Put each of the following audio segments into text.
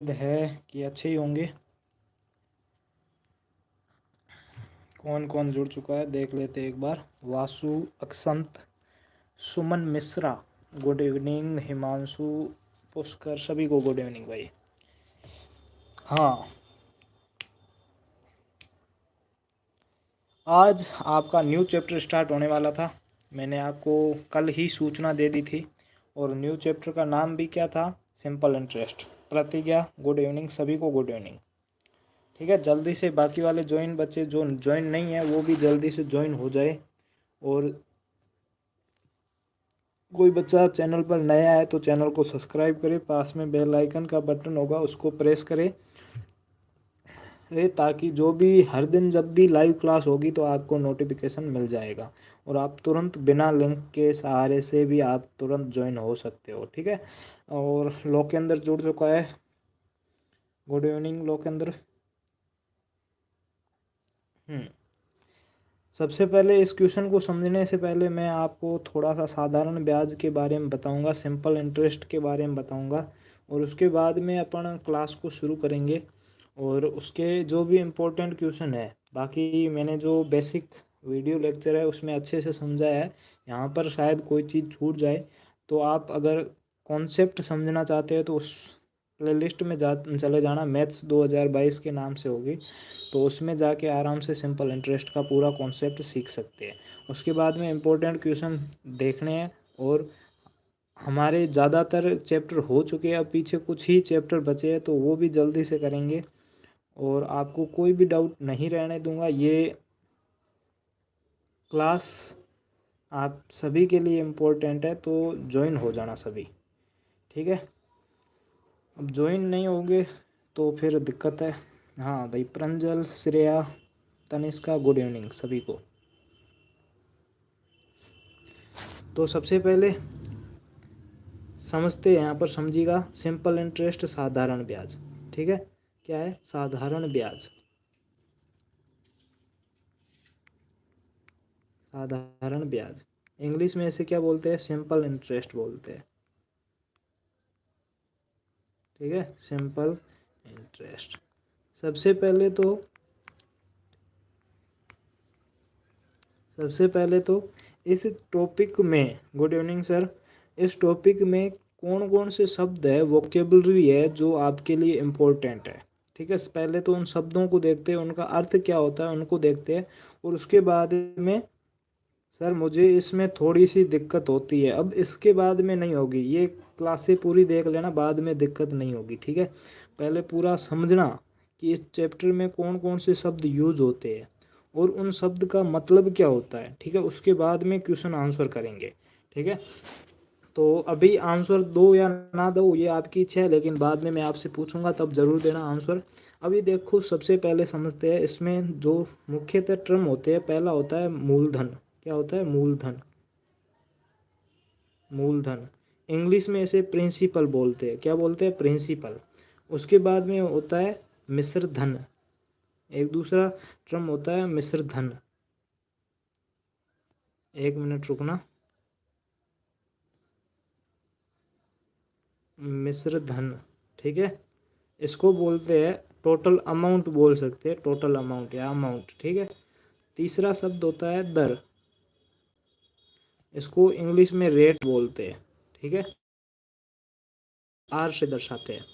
है कि अच्छे ही होंगे। कौन कौन जुड़ चुका है देख लेते एक बार। वासु, अक्षंत, सुमन मिश्रा, गुड इवनिंग। हिमांशु, पुष्कर, सभी को गुड इवनिंग भाई। हाँ, आज आपका न्यू चैप्टर स्टार्ट होने वाला था। मैंने आपको कल ही सूचना दे दी थी। और न्यू चैप्टर का नाम भी क्या था? Simple interest. प्रतिज्ञा, गुड इवनिंग, सभी को गुड इवनिंग। ठीक है, जल्दी से बाकी वाले ज्वाइन बच्चे जो ज्वाइन नहीं है वो भी जल्दी से ज्वाइन हो जाए। और कोई बच्चा चैनल पर नया है तो चैनल को सब्सक्राइब करे, पास में बेल आइकन का बटन होगा उसको प्रेस करे ताकि जो भी हर दिन जब भी लाइव क्लास होगी तो आपको नोटिफिकेशन मिल जाएगा और आप तुरंत बिना लिंक के सहारे से भी आप तुरंत ज्वाइन हो सकते हो। ठीक है, और लोकेंद्र जुड़ चुका है। Good evening Lokendra. सबसे पहले इस क्वेश्चन को समझने से पहले मैं आपको थोड़ा सा साधारण ब्याज के बारे में बताऊंगा, सिंपल इंटरेस्ट के बारे में बताऊंगा और उसके बाद में अपन क्लास को शुरू करेंगे। और उसके जो भी इम्पोर्टेंट क्वेश्चन है, बाकी मैंने जो बेसिक वीडियो लेक्चर है उसमें अच्छे से समझाया है। यहाँ पर शायद कोई चीज़ छूट जाए तो आप अगर कॉन्सेप्ट समझना चाहते हैं तो उस प्लेलिस्ट में चले जाना। मैथ्स 2022 के नाम से होगी, तो उसमें जाके आराम से सिंपल इंटरेस्ट का पूरा कॉन्सेप्ट सीख सकते हैं। उसके बाद में इम्पोर्टेंट क्वेश्चन देखने हैं और हमारे ज़्यादातर चैप्टर हो चुके हैं, अब पीछे कुछ ही चैप्टर बचे हैं तो वो भी जल्दी से करेंगे और आपको कोई भी डाउट नहीं रहने दूंगा। ये क्लास आप सभी के लिए इम्पोर्टेंट है तो ज्वाइन हो जाना सभी। ठीक है, अब ज्वाइन नहीं होंगे तो फिर दिक्कत है। हाँ भाई, प्रंजल, श्रेया, तनिष्का, गुड इवनिंग सभी को। तो सबसे पहले समझते हैं, यहाँ पर समझिएगा सिंपल इंटरेस्ट, साधारण ब्याज। ठीक है, क्या है? साधारण ब्याज। साधारण ब्याज इंग्लिश में इसे क्या बोलते हैं? सिंपल इंटरेस्ट बोलते हैं। ठीक है, सिंपल इंटरेस्ट। सबसे पहले तो इस टॉपिक में, गुड इवनिंग सर, इस टॉपिक में कौन कौन से शब्द है, वोकेबलरी है जो आपके लिए इम्पोर्टेंट है। ठीक है, पहले तो उन शब्दों को देखते हैं, उनका अर्थ क्या होता है उनको देखते हैं और उसके बाद में सर मुझे इसमें थोड़ी सी दिक्कत होती है, अब इसके बाद में नहीं होगी। ये क्लासें पूरी देख लेना, बाद में दिक्कत नहीं होगी। ठीक है, पहले पूरा समझना कि इस चैप्टर में कौन कौन से शब्द यूज होते हैं और उन शब्द का मतलब क्या होता है। ठीक है, उसके बाद में क्वेश्चन आंसर करेंगे। ठीक है, तो अभी आंसर दो या ना दो ये आपकी इच्छा है, लेकिन बाद में मैं आपसे पूछूंगा तब ज़रूर देना आंसर। अभी देखो, सबसे पहले समझते हैं इसमें जो मुख्यतः टर्म होते हैं। पहला होता है मूलधन। क्या होता है? मूलधन। मूलधन इंग्लिश में इसे प्रिंसिपल बोलते हैं। क्या बोलते हैं? प्रिंसिपल। उसके बाद में होता है मिश्र धन। एक दूसरा टर्म होता है मिश्र धन। एक मिनट रुकना। मिश्र धन, ठीक है, इसको बोलते हैं टोटल अमाउंट, बोल सकते हैं टोटल अमाउंट या अमाउंट। ठीक है, तीसरा शब्द होता है दर। इसको इंग्लिश में रेट बोलते हैं। ठीक है, आर से दर्शाते हैं।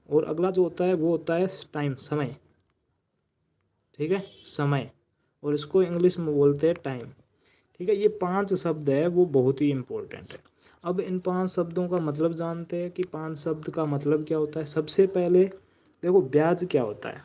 और अगला जो होता है वो होता है टाइम, समय। ठीक है, समय, और इसको इंग्लिश में बोलते हैं टाइम। ठीक है, ये 5 शब्द है वो बहुत ही इम्पोर्टेंट है। अब इन 5 शब्दों का मतलब जानते हैं कि 5 शब्द का मतलब क्या होता है। सबसे पहले देखो, ब्याज क्या होता है।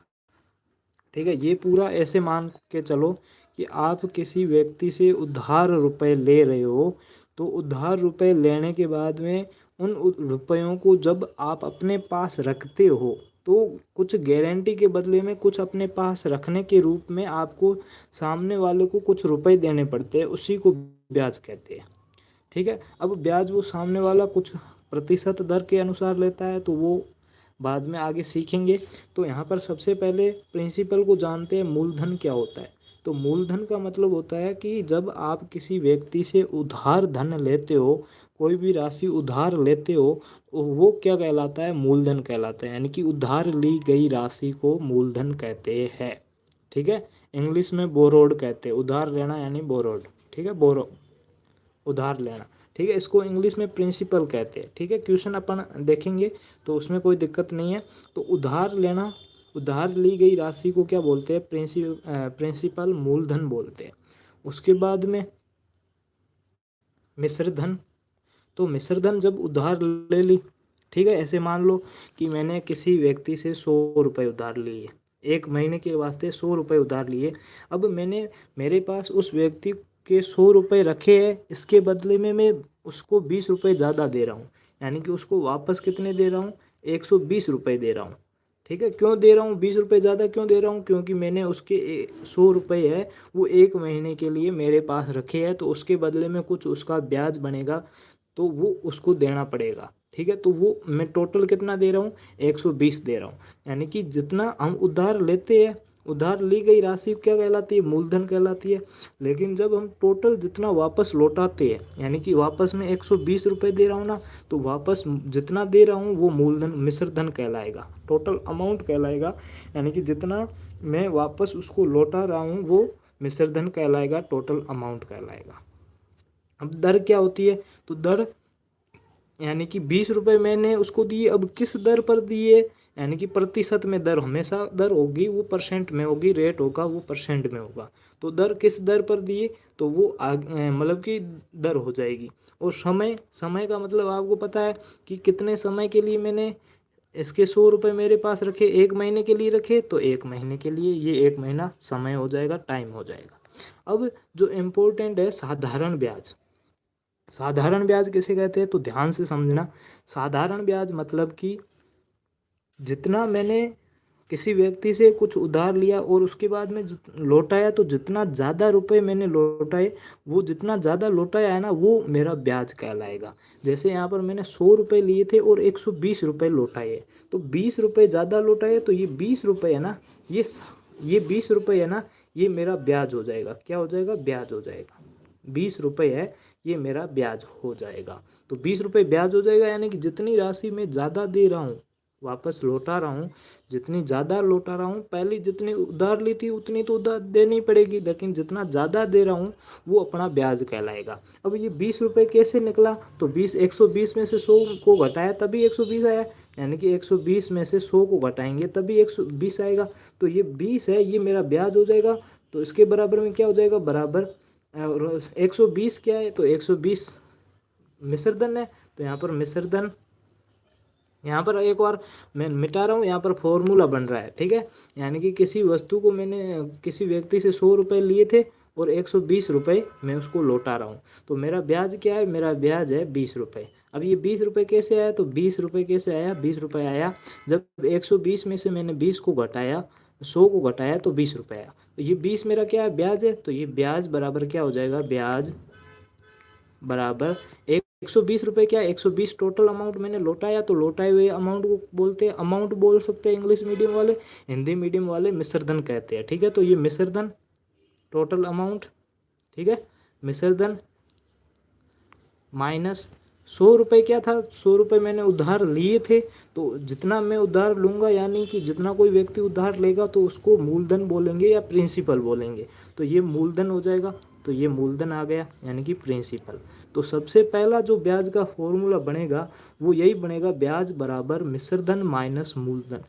ठीक है, ये पूरा ऐसे मान के चलो कि आप किसी व्यक्ति से उधार रुपए ले रहे हो, तो उधार रुपए लेने के बाद में उन रुपयों को जब आप अपने पास रखते हो तो कुछ गारंटी के बदले में कुछ अपने पास रखने के रूप में आपको सामने वाले को कुछ रुपए देने पड़ते हैं, उसी को ब्याज कहते हैं। ठीक है, अब ब्याज वो सामने वाला कुछ प्रतिशत दर के अनुसार लेता है तो वो बाद में आगे सीखेंगे। तो यहाँ पर सबसे पहले प्रिंसिपल को जानते हैं, मूलधन क्या होता है। तो मूलधन का मतलब होता है कि जब आप किसी व्यक्ति से उधार धन लेते हो, कोई भी राशि उधार लेते हो, तो वो क्या कहलाता है? मूलधन कहलाता है। यानी कि उधार ली गई राशि को मूलधन कहते हैं। ठीक है, इंग्लिश में बोरोड कहते हैं, उधार लेना यानी बोरोड। ठीक है, बोरो, उधार लेना। ठीक है, इसको इंग्लिश में प्रिंसिपल कहते हैं। ठीक है, क्वेश्चन अपन देखेंगे तो उसमें कोई दिक्कत नहीं है। तो उधार लेना, उधार ली गई राशि को क्या बोलते हैं? प्रिंसिपल मूलधन बोलते हैं। उसके बाद में मिश्र धन। तो मिश्र धन जब उधार ले ली, ठीक है, ऐसे मान लो कि मैंने किसी व्यक्ति से 100 रुपये उधार लिए, एक महीने के वास्ते 100 रुपये उधार लिए। अब मैंने, मेरे पास उस व्यक्ति के 100 रुपये रखे हैं, इसके बदले में मैं उसको 20 रुपये ज़्यादा दे रहा हूँ। यानी कि उसको वापस कितने दे रहा हूँ? 120 रुपये दे रहा हूँ। ठीक है, क्यों दे रहा हूँ 20 रुपये ज़्यादा क्यों दे रहा हूँ? क्योंकि मैंने उसके 100 रुपये है वो एक महीने के लिए मेरे पास रखे हैं, तो उसके बदले में कुछ उसका ब्याज बनेगा, तो वो उसको देना पड़ेगा। ठीक है, तो वो मैं टोटल कितना दे रहा हूँ? 120 दे रहा हूँ। यानी कि जितना हम उधार लेते हैं, उधार ली गई राशि क्या कहलाती है? मूलधन कहलाती है। लेकिन जब हम टोटल जितना वापस लौटाते हैं, यानी कि वापस में 120 रुपये दे रहा हूँ ना, तो वापस जितना दे रहा हूँ वो मूलधन, मिश्र धन कहलाएगा, टोटल अमाउंट कहलाएगा। यानी कि जितना मैं वापस उसको लौटा रहा हूँ वो मिश्र धन कहलाएगा, टोटल अमाउंट कहलाएगा। अब दर क्या होती है? तो दर यानी कि 20 रुपये मैंने उसको दिए, अब किस दर पर दिए? यानी कि प्रतिशत में दर, हमेशा दर होगी वो परसेंट में होगी, रेट होगा वो परसेंट में होगा। तो दर किस दर पर दिए? तो वो मतलब कि दर हो जाएगी। और समय, समय का मतलब आपको पता है कि कितने समय के लिए मैंने इसके 100 रुपये मेरे पास रखे, एक महीने के लिए रखे, तो एक महीने के लिए, ये एक महीना समय हो जाएगा, टाइम हो जाएगा। अब जो इम्पोर्टेंट है, साधारण ब्याज। साधारण ब्याज किसे कहते हैं? तो ध्यान से समझना। साधारण ब्याज मतलब कि जितना मैंने किसी व्यक्ति से कुछ उधार लिया और उसके बाद में लौटाया, तो जितना ज़्यादा रुपए मैंने लौटाए, वो जितना ज़्यादा लौटाया है ना, वो मेरा ब्याज कहलाएगा। जैसे यहाँ पर मैंने 100 रुपये लिए थे और 120 रुपये लौटाए, तो 20 रुपये ज़्यादा लौटाए, तो ये 20 रुपये है ना, ये 20 रुपये है ना, ये मेरा ब्याज हो जाएगा। क्या हो जाएगा? ब्याज हो जाएगा। 20 रुपये है, ये मेरा ब्याज हो जाएगा। तो 20 रुपये ब्याज हो जाएगा। यानी कि जितनी राशि मैं ज़्यादा दे रहा हूँ, वापस लौटा रहा हूँ, जितनी ज़्यादा लौटा रहा हूँ, पहले जितनी उधार ली थी उतनी तो उधार देनी पड़ेगी, लेकिन जितना ज़्यादा दे रहा हूँ वो अपना ब्याज कहलाएगा। अब ये 20 रुपये कैसे निकला? तो 120 में से 100 को घटाया तभी 120 आया। यानी कि 120 में से 100 को घटाएंगे तभी 120 आएगा। तो ये 20 है, ये मेरा ब्याज हो जाएगा। तो इसके बराबर में क्या हो जाएगा? बराबर 120 क्या है? तो 120 मिश्रधन है। तो यहाँ पर मिश्रधन, यहाँ पर एक और मैं मिटा रहा हूँ, यहाँ पर फॉर्मूला बन रहा है। ठीक है, यानी कि किसी वस्तु को मैंने किसी व्यक्ति से 100 रुपये लिए थे और 120 रुपये मैं उसको लौटा रहा हूँ, तो मेरा ब्याज क्या है? मेरा ब्याज है 20 रुपये। अब ये 20 रुपये कैसे आया? तो 20 रुपये कैसे आया? 20 रुपये आया जब 120 में से मैंने 20 को घटाया, 100 को घटाया, तो 20 रुपये आया। तो ये 20 मेरा क्या है? ब्याज है। तो ये ब्याज बराबर क्या हो जाएगा? ब्याज बराबर 120 रुपये। क्या? 120 टोटल अमाउंट मैंने लौटाया, तो लौटाए हुए अमाउंट को बोलते हैं, अमाउंट बोल सकते हैं इंग्लिश मीडियम वाले, हिंदी मीडियम वाले मिश्रधन कहते हैं। ठीक है, तो ये मिश्रधन, टोटल अमाउंट। ठीक है, मिश्रधन माइनस 100 रुपये क्या था? 100 रुपये मैंने उधार लिए थे, तो जितना मैं उधार लूँगा, यानी कि जितना कोई व्यक्ति उधार लेगा तो उसको मूलधन बोलेंगे या प्रिंसिपल बोलेंगे। तो ये मूलधन हो जाएगा, तो ये मूलधन आ गया, यानी कि प्रिंसिपल। तो सबसे पहला जो ब्याज का फॉर्मूला बनेगा वो यही बनेगा, ब्याज बराबर मिश्रधन माइनस मूलधन।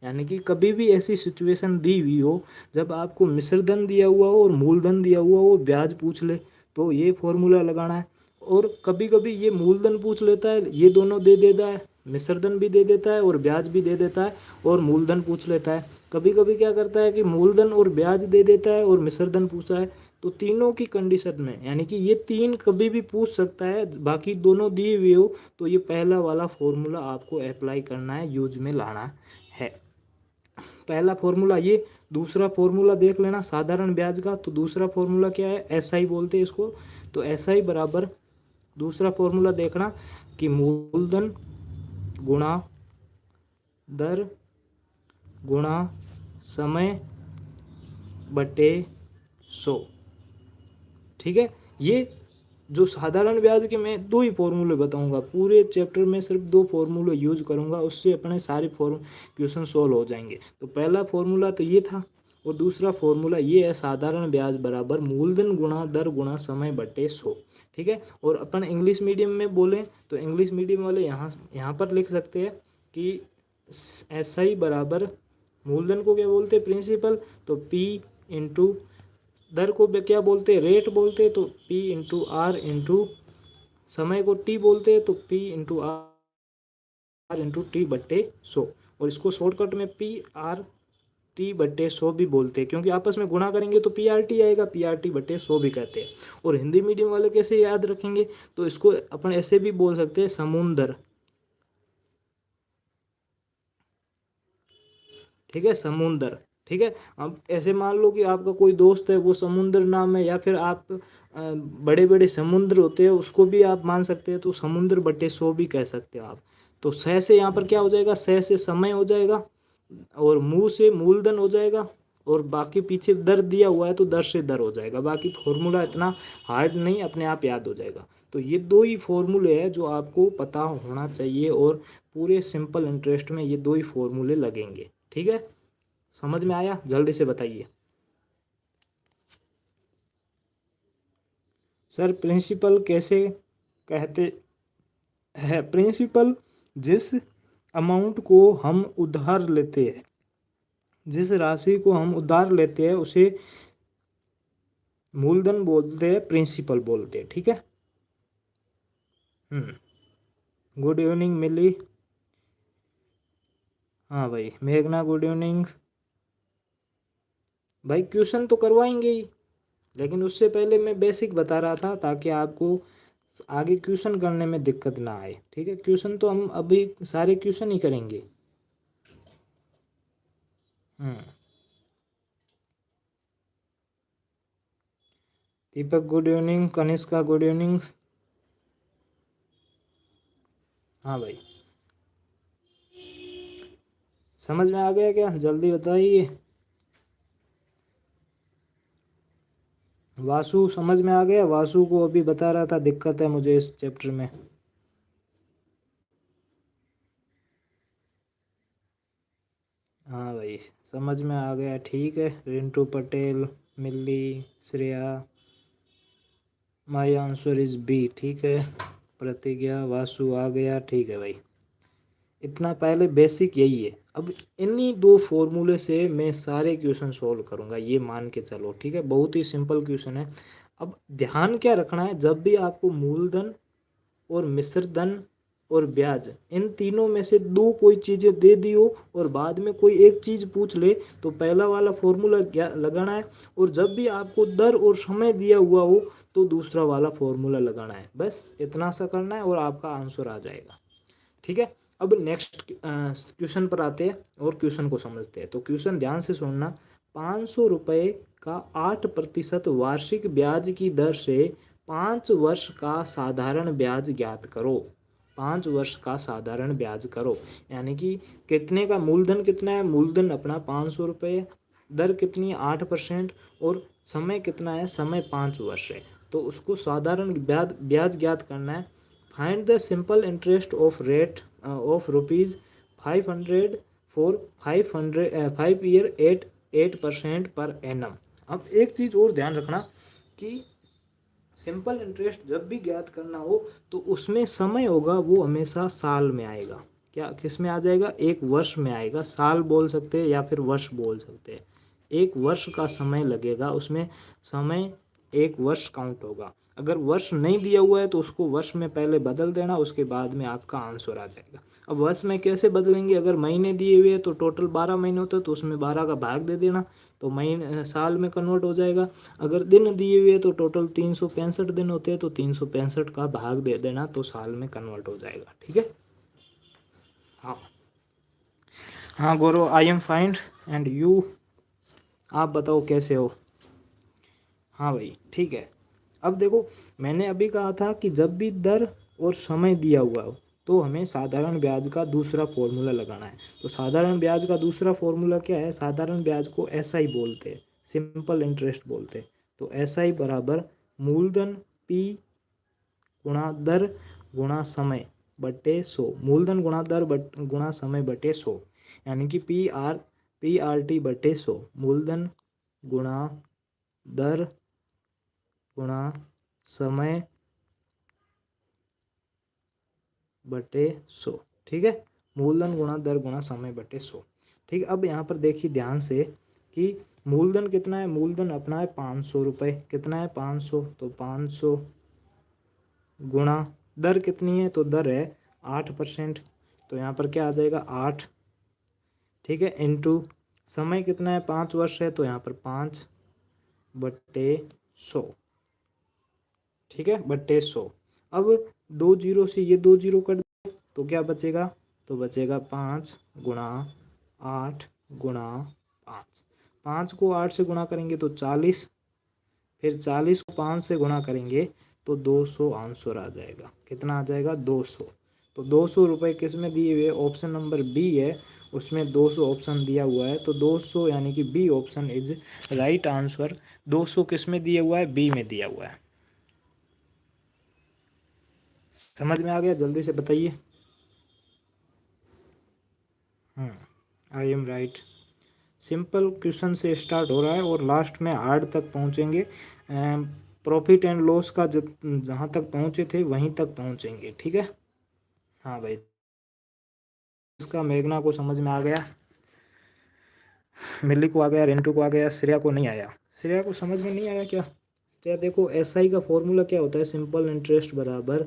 यानी कि कभी भी ऐसी सिचुएशन दी हुई हो जब आपको मिश्रधन दिया हुआ हो और मूलधन दिया हुआ हो, ब्याज पूछ ले, तो ये फॉर्मूला लगाना है। और कभी कभी ये मूलधन पूछ लेता है, ये दोनों दे देता है, मिश्रधन भी दे देता है और ब्याज भी दे देता है, और मूलधन पूछ लेता है। कभी कभी क्या करता है कि मूलधन और ब्याज दे देता है और मिश्रधन पूछा है। तो तीनों की कंडीशन में, यानी कि ये तीन कभी भी पूछ सकता है, बाकी दोनों दिए हुए हो, तो ये पहला वाला फॉर्मूला आपको अप्लाई करना है, यूज में लाना है। पहला फॉर्मूला ये। दूसरा फॉर्मूला देख लेना साधारण ब्याज का। तो दूसरा फॉर्मूला क्या है? एसआई बोलते हैं इसको। तो एसआई बराबर, दूसरा फॉर्मूला देखना कि मूलधन गुणा दर गुणा समय बटे 100। ठीक है, ये जो साधारण ब्याज के मैं दो ही फॉर्मूले बताऊंगा, पूरे चैप्टर में सिर्फ दो फॉर्मूले यूज करूंगा, उससे अपने सारे क्वेश्चन सॉल्व हो जाएंगे। तो पहला फॉर्मूला तो ये था, और दूसरा फॉर्मूला ये है, साधारण ब्याज बराबर मूलधन गुणा दर गुणा समय बटे 100। ठीक है, और अपन इंग्लिश मीडियम में बोलें तो इंग्लिश मीडियम वाले यहाँ पर लिख सकते हैं कि ऐसा ही बराबर, मूलधन को क्या बोलते हैं, प्रिंसिपल, तो पी इंटू दर को क्या बोलते हैं, रेट बोलते हैं, तो पी इंटू आर इंटू समय को टी बोलते हैं, तो P into R into T बट्टे 100। और इसको शॉर्टकट में पी आर टी बट्टे 100 भी बोलते हैं, क्योंकि आपस में गुणा करेंगे तो पी आर टी आएगा, पी आर टी बट्टे 100 भी कहते हैं। और हिंदी मीडियम वाले कैसे याद रखेंगे, तो इसको अपन ऐसे भी बोल सकते हैं, समुंदर। ठीक है, समुंदर। ठीक है, अब ऐसे मान लो कि आपका कोई दोस्त है, वो समुंदर नाम है, या फिर आप बड़े बड़े समुद्र होते हैं उसको भी आप मान सकते हैं, तो समुंदर बटे 100 भी कह सकते हो आप। तो सह से यहाँ पर क्या हो जाएगा, सह से समय हो जाएगा, और मुंह से मूलधन हो जाएगा, और बाकी पीछे दर दिया हुआ है तो दर से दर हो जाएगा। बाकी फॉर्मूला इतना हार्ड नहीं, अपने आप याद हो जाएगा। तो ये दो ही फॉर्मूले हैं जो आपको पता होना चाहिए, और पूरे सिंपल इंटरेस्ट में ये दो ही फॉर्मूले लगेंगे। ठीक है, समझ में आया, जल्दी से बताइए। सर प्रिंसिपल कैसे कहते हैं, प्रिंसिपल जिस अमाउंट को हम उधार लेते हैं, जिस राशि को हम उधार लेते हैं उसे मूलधन बोलते हैं, प्रिंसिपल बोलते हैं। ठीक है। गुड इवनिंग मिली। हाँ भाई मेघना, गुड इवनिंग। भाई क्वेश्चन तो करवाएंगे ही, लेकिन उससे पहले मैं बेसिक बता रहा था ताकि आपको आगे क्वेश्चन करने में दिक्कत ना आए। ठीक है, क्वेश्चन तो हम अभी सारे क्वेश्चन ही करेंगे। Deepak good evening, Kanishka good evening. हाँ भाई, समझ में आ गया क्या, जल्दी बताइए। वासु समझ में आ गया, वासु को अभी बता रहा था दिक्कत है मुझे इस चैप्टर में। हाँ भाई समझ में आ गया, ठीक है। Rintu Patel, Milli, Shreya, my answer is B. ठीक है, प्रतिज्ञा, वासु आ गया, ठीक है भाई। इतना पहले बेसिक यही है। अब इन्हीं दो फॉर्मूले से मैं सारे क्वेश्चन सॉल्व करूंगा, ये मान के चलो। ठीक है, बहुत ही सिंपल क्वेश्चन है। अब ध्यान क्या रखना है, जब भी आपको मूलधन और मिश्रधन और ब्याज, इन तीनों में से दो कोई चीज़ें दे दी हो और बाद में कोई एक चीज़ पूछ ले, तो पहला वाला फॉर्मूला क्या लगाना है, और जब भी आपको दर और समय दिया हुआ हो तो दूसरा वाला फॉर्मूला लगाना है। बस इतना सा करना है और आपका आंसर आ जाएगा। ठीक है, अब नेक्स्ट क्वेश्चन पर आते हैं और क्वेश्चन को समझते हैं। तो क्वेश्चन ध्यान से सुनना। 500 रुपये का 8% वार्षिक ब्याज की दर से 5 वर्ष का साधारण ब्याज ज्ञात करो। 5 वर्ष का साधारण ब्याज करो, यानी कि कितने का मूलधन, कितना है मूलधन अपना 500 रुपये, दर कितनी है 8%, और समय कितना है, समय 5 वर्ष है। तो उसको साधारण ब्याज ब्याज ज्ञात करना है। Find the simple interest of rate of rupees 500 for 5 year at 8% per annum. अब एक चीज़ और ध्यान रखना कि सिंपल इंटरेस्ट जब भी ज्ञात करना हो तो उसमें समय होगा वो हमेशा साल में आएगा। क्या किस में आ जाएगा, एक वर्ष में आएगा। साल बोल सकते हैं या फिर वर्ष बोल सकते हैं। एक वर्ष का समय लगेगा, उसमें समय एक वर्ष काउंट होगा। अगर वर्ष नहीं दिया हुआ है तो उसको वर्ष में पहले बदल देना, उसके बाद में आपका आंसर आ जाएगा। अब वर्ष में कैसे बदलेंगे, अगर महीने दिए हुए हैं तो टोटल 12 महीने होते हैं, तो उसमें 12 का भाग दे देना, तो महीने साल में कन्वर्ट हो जाएगा। अगर दिन दिए हुए हैं तो टोटल 365 दिन होते हैं, तो 365 का भाग दे देना, तो साल में कन्वर्ट हो जाएगा। ठीक है। हाँ हाँ Gaurav, I am fine and you, आप बताओ कैसे हो। हाँ भाई ठीक है। अब देखो, मैंने अभी कहा था कि जब भी दर और समय दिया हुआ हो तो हमें साधारण ब्याज का दूसरा फॉर्मूला लगाना है। तो साधारण ब्याज का दूसरा फॉर्मूला क्या है, साधारण ब्याज को ऐसा ही बोलते हैं, सिंपल इंटरेस्ट बोलते हैं। तो SI बराबर मूलधन P गुणा दर गुणा समय बटे 100, मूलधन गुणा दर गुणा समय बटे 100, यानी कि PRT बटे 100, मूलधन गुणा दर गुणा समय बटे 100। ठीक है, मूलधन गुणा दर गुणा समय बटे 100। ठीक है, अब यहाँ पर देखिए ध्यान से कि मूलधन कितना है, मूलधन अपना है 500 रुपये, कितना है 500, तो 500 गुणा दर कितनी है, तो दर है 8%, तो यहाँ पर क्या आ जाएगा 8। ठीक है, इंटू समय कितना है 5 वर्ष है, तो यहाँ पर 5 बटे 100। ठीक है, बटे 100। अब 2 जीरो से ये 2 जीरो कट दो तो क्या बचेगा, तो बचेगा 5 गुणा 8 गुणा 5। 5 को 8 से गुणा करेंगे तो 40, फिर 40 को 5 से गुणा करेंगे तो 200 आंसर आ जाएगा। कितना आ जाएगा, 200। तो 200 रुपये किस में दिए हुए, ऑप्शन नंबर बी है, उसमें 200 ऑप्शन दिया हुआ है, तो 200 यानी कि B option is right answer. 200 किस में दिया हुआ है, बी में दिया हुआ है। समझ में आ गया, जल्दी से बताइए। I am right. Simple question से स्टार्ट हो रहा है और लास्ट में हार्ड तक पहुंचेंगे। प्रॉफिट एंड लॉस का जहाँ तक पहुंचे थे वहीं तक पहुंचेंगे। ठीक है, हाँ भाई, इसका मेघना को समझ में आ गया, मिल्ली को आ गया, रेंटू को आ गया, श्रेया को नहीं आया। श्रेया को समझ में नहीं आया क्या? श्रेया देखो, SI का फॉर्मूला क्या होता है, सिंपल इंटरेस्ट बराबर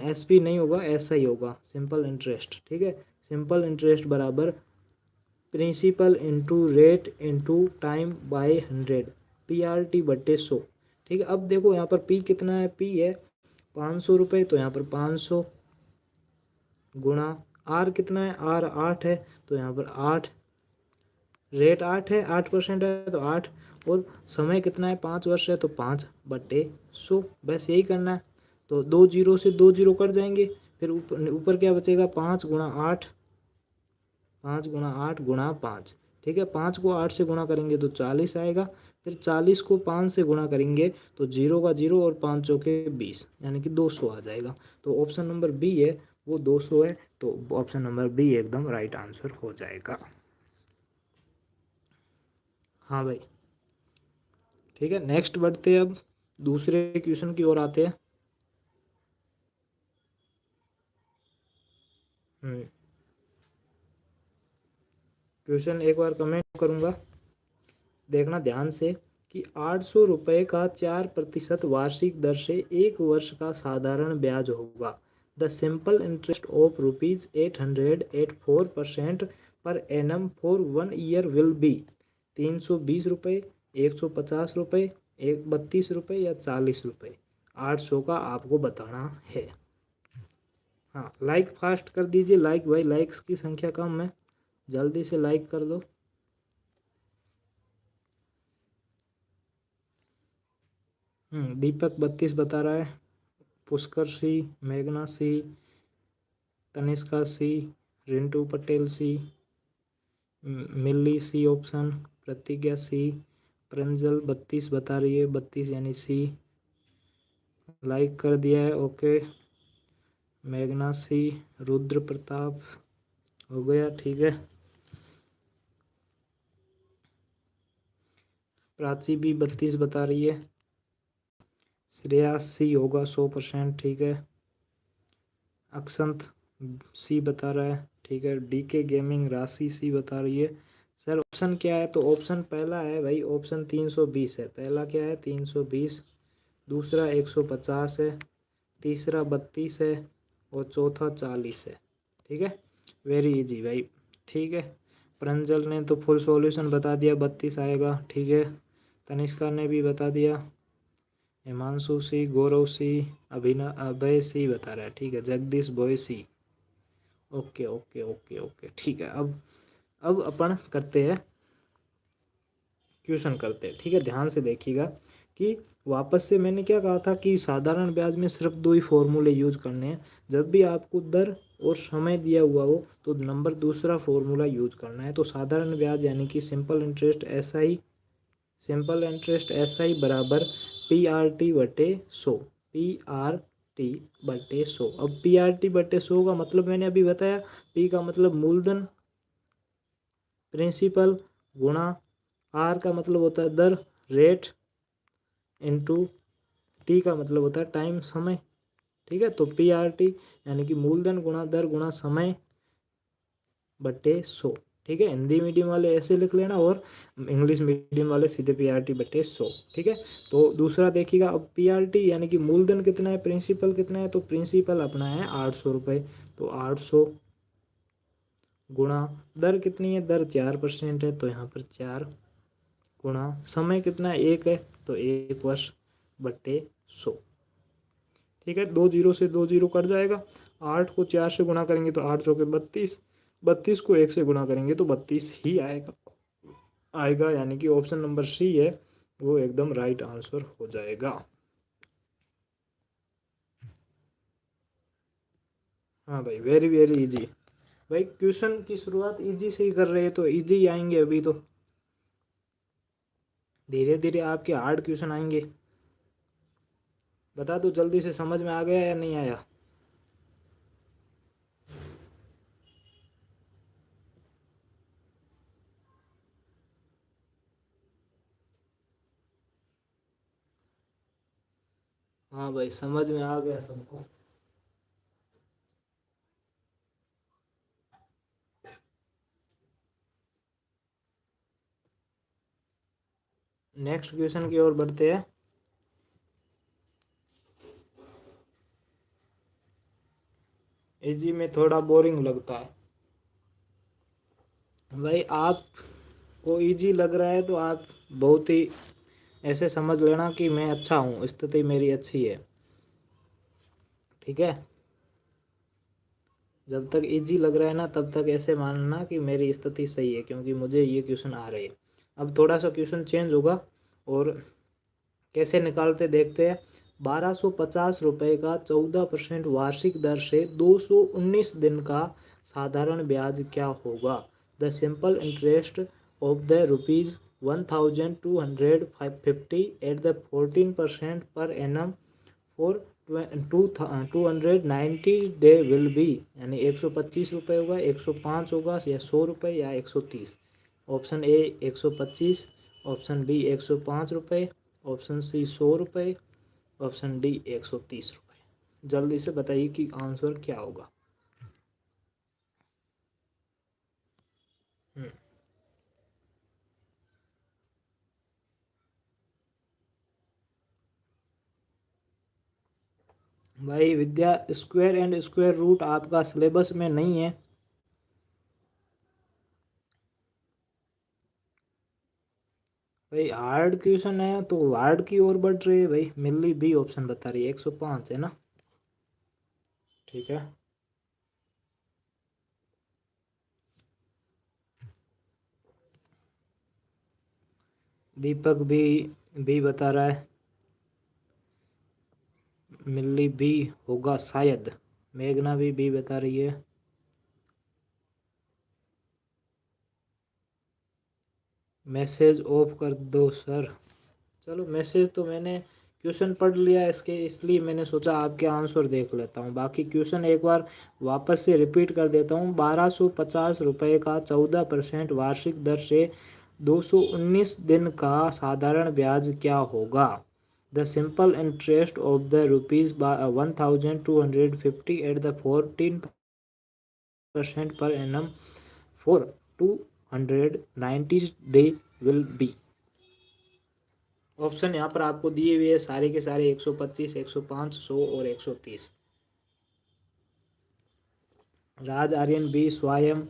SP नहीं होगा, SI होगा, सिंपल इंटरेस्ट। ठीक है, सिंपल इंटरेस्ट बराबर principal into rate into time by 100, PRT बटे 100। ठीक है, अब देखो यहाँ पर P कितना है, P है 500 रुपये, तो यहाँ पर 500 गुणा R कितना है, R 8 है, तो यहाँ पर 8, रेट 8 है, 8% है तो 8, और समय कितना है 5 वर्ष है, तो 5 बटे 100। बस यही करना है। तो 2 जीरो से 2 जीरो कट जाएंगे, फिर ऊपर क्या बचेगा, 5 गुणा 8, 5 गुणा 8 गुणा 5। ठीक है, 5 को 8 से गुणा करेंगे तो 40 आएगा, फिर 40 को 5 से गुणा करेंगे तो 0 का 0 और 5 चौके 20, यानी कि 200 आ जाएगा। तो ऑप्शन नंबर बी है वो 200 है, तो ऑप्शन नंबर बी एकदम राइट आंसर हो जाएगा। हाँ भाई, ठीक है, नेक्स्ट बढ़ते हैं, अब दूसरे क्वेश्चन की ओर आते हैं। क्वेश्चन एक बार कमेंट करूँगा, देखना ध्यान से कि 800 रुपये का 4% वार्षिक दर से 1 वर्ष का साधारण ब्याज होगा। The simple interest of ₹800 at 4% per annum for 1 year will be 320 रुपये, 150 रुपये, 32 रुपये या 40 रुपये। 800 का आपको बताना है। हाँ, लाइक फास्ट कर दीजिए, लाइक भाई, लाइक्स की संख्या कम है, जल्दी से लाइक कर दो। दीपक 32 बता रहा है, पुष्कर सी, मेघना सी, तनिष्का सी, रिंटू पटेल सी, मिल्ली सी ऑप्शन, प्रतिज्ञा सी, प्रंजल 32 बता रही है, 32 यानी सी, लाइक कर दिया है, ओके। मेघना सी, रुद्र प्रताप हो गया, ठीक है। प्राची भी 32 बता रही है, श्रेया सी होगा 100%, ठीक है। अक्षंत सी बता रहा है, ठीक है। DK गेमिंग राशि सी बता रही है। सर ऑप्शन क्या है, तो ऑप्शन पहला है भाई, ऑप्शन 320 है, पहला क्या है 320, दूसरा 150 है, तीसरा 32 है और चौथा 40 है। ठीक है, वेरी इजी भाई, ठीक है। प्रंजल ने तो फुल सॉल्यूशन बता दिया, 32 आएगा, ठीक है। तनिष्का ने भी बता दिया, हिमांशु सी, गौरव सी, अभय सी बता रहा है, ठीक है। जगदीश बॉय सी, ओके ओके ओके ओके, ठीक है। अब अपन करते हैं, क्वेश्चन करते हैं, ठीक है। ध्यान से देखिएगा कि वापस से मैंने क्या कहा था कि साधारण ब्याज में सिर्फ 2 ही फॉर्मूले यूज करने हैं। जब भी आपको दर और समय दिया हुआ हो तो नंबर दूसरा फॉर्मूला यूज करना है। तो साधारण ब्याज यानी कि simple interest SI simple interest SI बराबर PRT बटे 100, PRT बटे 100। अब PRT बटे 100 का मतलब मैंने अभी बताया, P का मतलब मूलधन प्रिंसिपल गुणा R का मतलब होता है दर रेट इंटू T का मतलब होता है टाइम समय। ठीक है, तो PRT यानी कि मूलधन गुणा दर गुणा समय बटे 100। ठीक है, हिंदी मीडियम वाले ऐसे लिख लेना और इंग्लिश मीडियम वाले सीधे PRT बटे 100। ठीक है, तो दूसरा देखिएगा, अब PRT यानी कि मूलधन कितना है, प्रिंसिपल कितना है, तो प्रिंसिपल अपना है 800 रुपये, तो 800 गुणा दर कितनी है, दर 4% है तो यहाँ पर 4 गुणा समय कितना है, 1 है तो 1 वर्ष बटे 100। ठीक है, 2 जीरो से 2 जीरो कट जाएगा, 8 को 4 से गुणा करेंगे तो 8 चौके 32, 32 को 1 से गुणा करेंगे तो 32 ही आएगा, यानी कि ऑप्शन नंबर सी है वो एकदम राइट आंसर हो जाएगा। हाँ भाई, वेरी वेरी इजी। भाई क्वेश्चन की शुरुआत इजी से ही कर रहे हैं तो इजी ही आएंगे, अभी तो धीरे धीरे आपके हार्ड क्वेश्चन आएंगे। बता दो जल्दी से, समझ में आ गया या नहीं आया? हाँ भाई, समझ में आ गया सबको। नेक्स्ट क्वेश्चन की ओर बढ़ते हैं। इजी में थोड़ा बोरिंग लगता है भाई, आपको इजी लग रहा है तो आप बहुत ही ऐसे समझ लेना कि मैं अच्छा हूँ, स्थिति मेरी अच्छी है। ठीक है, जब तक इजी लग रहा है ना तब तक ऐसे मानना कि मेरी स्थिति सही है, क्योंकि मुझे ये क्वेश्चन आ रहे हैं। अब थोड़ा सा क्वेश्चन चेंज होगा और कैसे निकालते देखते हैं। 1250 रुपये का 14% वार्षिक दर से 219 दिन का साधारण ब्याज क्या होगा? The simple interest of the rupees 1250 at the 14% पर annum for 290 day will be, यानी 125 रुपये होगा, 105 होगा, या 100 रुपये, या 130। ऑप्शन ए 125, ऑप्शन बी 105 रुपये, ऑप्शन सी 100 रुपये, ऑप्शन डी 130 रुपये। जल्दी से बताइए कि आंसर क्या होगा। हम्म, भाई विद्या, स्क्वायर एंड स्क्वायर रूट आपका सिलेबस में नहीं है। भाई हार्ड क्वेश्चन है तो हार्ड की ओर बढ़ रही है भाई। मिल्ली बी ऑप्शन बता रही है, 105 है ना। ठीक है, दीपक भी बता रहा है, मिल्ली बी होगा शायद। मेघना भी बता रही है। मैसेज ऑफ कर दो सर। चलो, मैसेज तो मैंने क्वेश्चन पढ़ लिया इसके, इसलिए मैंने सोचा आपके आंसर देख लेता हूँ। बाकी क्वेश्चन एक बार वापस से रिपीट कर देता हूँ। 1250 रुपये का 14% वार्षिक दर से 219 दिन का साधारण ब्याज क्या होगा? The simple interest of the rupees 1250 at the 14% पर annum for 290 day will be. Option यहाँ पर आपको दिए हुए हैं सारे के सारे, 125, 105, 100 और 130। Raj Aryan B, Swayam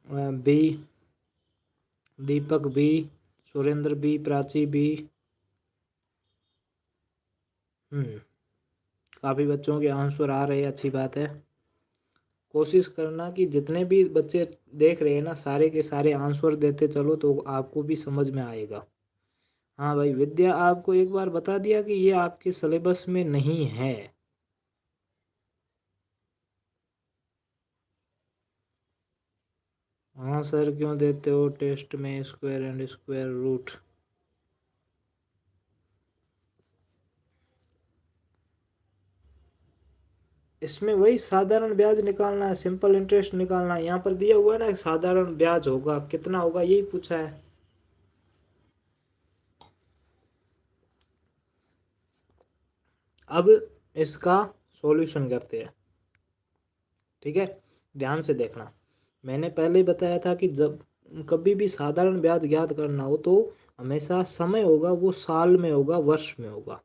B, Deepak B, Surendra B, Prachi B. काफ़ी बच्चों के आंसर आ रहे हैं, अच्छी बात है। कोशिश करना कि जितने भी बच्चे देख रहे हैं ना, सारे के सारे आंसर देते चलो तो आपको भी समझ में आएगा। हाँ भाई, विद्या आपको एक बार बता दिया कि ये आपके सिलेबस में नहीं है। हाँ सर, क्यों देते हो टेस्ट में स्क्वायर एंड स्क्वायर रूट? इसमें वही साधारण ब्याज निकालना है, सिंपल इंटरेस्ट निकालना है। यहाँ पर दिया हुआ है ना साधारण ब्याज होगा कितना होगा, यही पूछा है। अब इसका सॉल्यूशन करते हैं, ठीक है। ध्यान से देखना, मैंने पहले ही बताया था कि जब कभी भी साधारण ब्याज ज्ञात करना हो तो हमेशा समय होगा वो साल में होगा, वर्ष में होगा।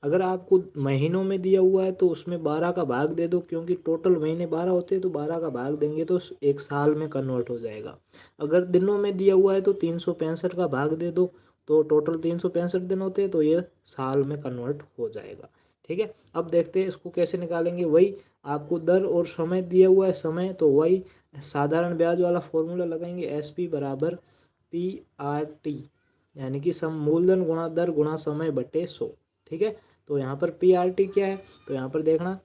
अगर आपको महीनों में दिया हुआ है तो उसमें 12 का भाग दे दो, क्योंकि टोटल महीने 12 होते हैं, तो 12 का भाग देंगे तो एक साल में कन्वर्ट हो जाएगा। अगर दिनों में दिया हुआ है तो 365 का भाग दे दो, तो टोटल 365 दिन होते हैं, तो ये साल में कन्वर्ट हो जाएगा, ठीक है। अब देखते हैं इसको कैसे निकालेंगे। वही आपको दर और समय दिया हुआ है, समय तो वही साधारण ब्याज वाला फॉर्मूला लगाएंगे, एस पी बराबर पी आर टी, यानी कि सम मूलधन गुणा दर गुणा समय बटे 100, ठीक है। तो यहाँ पर पी आर टी क्या है, तो यहाँ पर देखना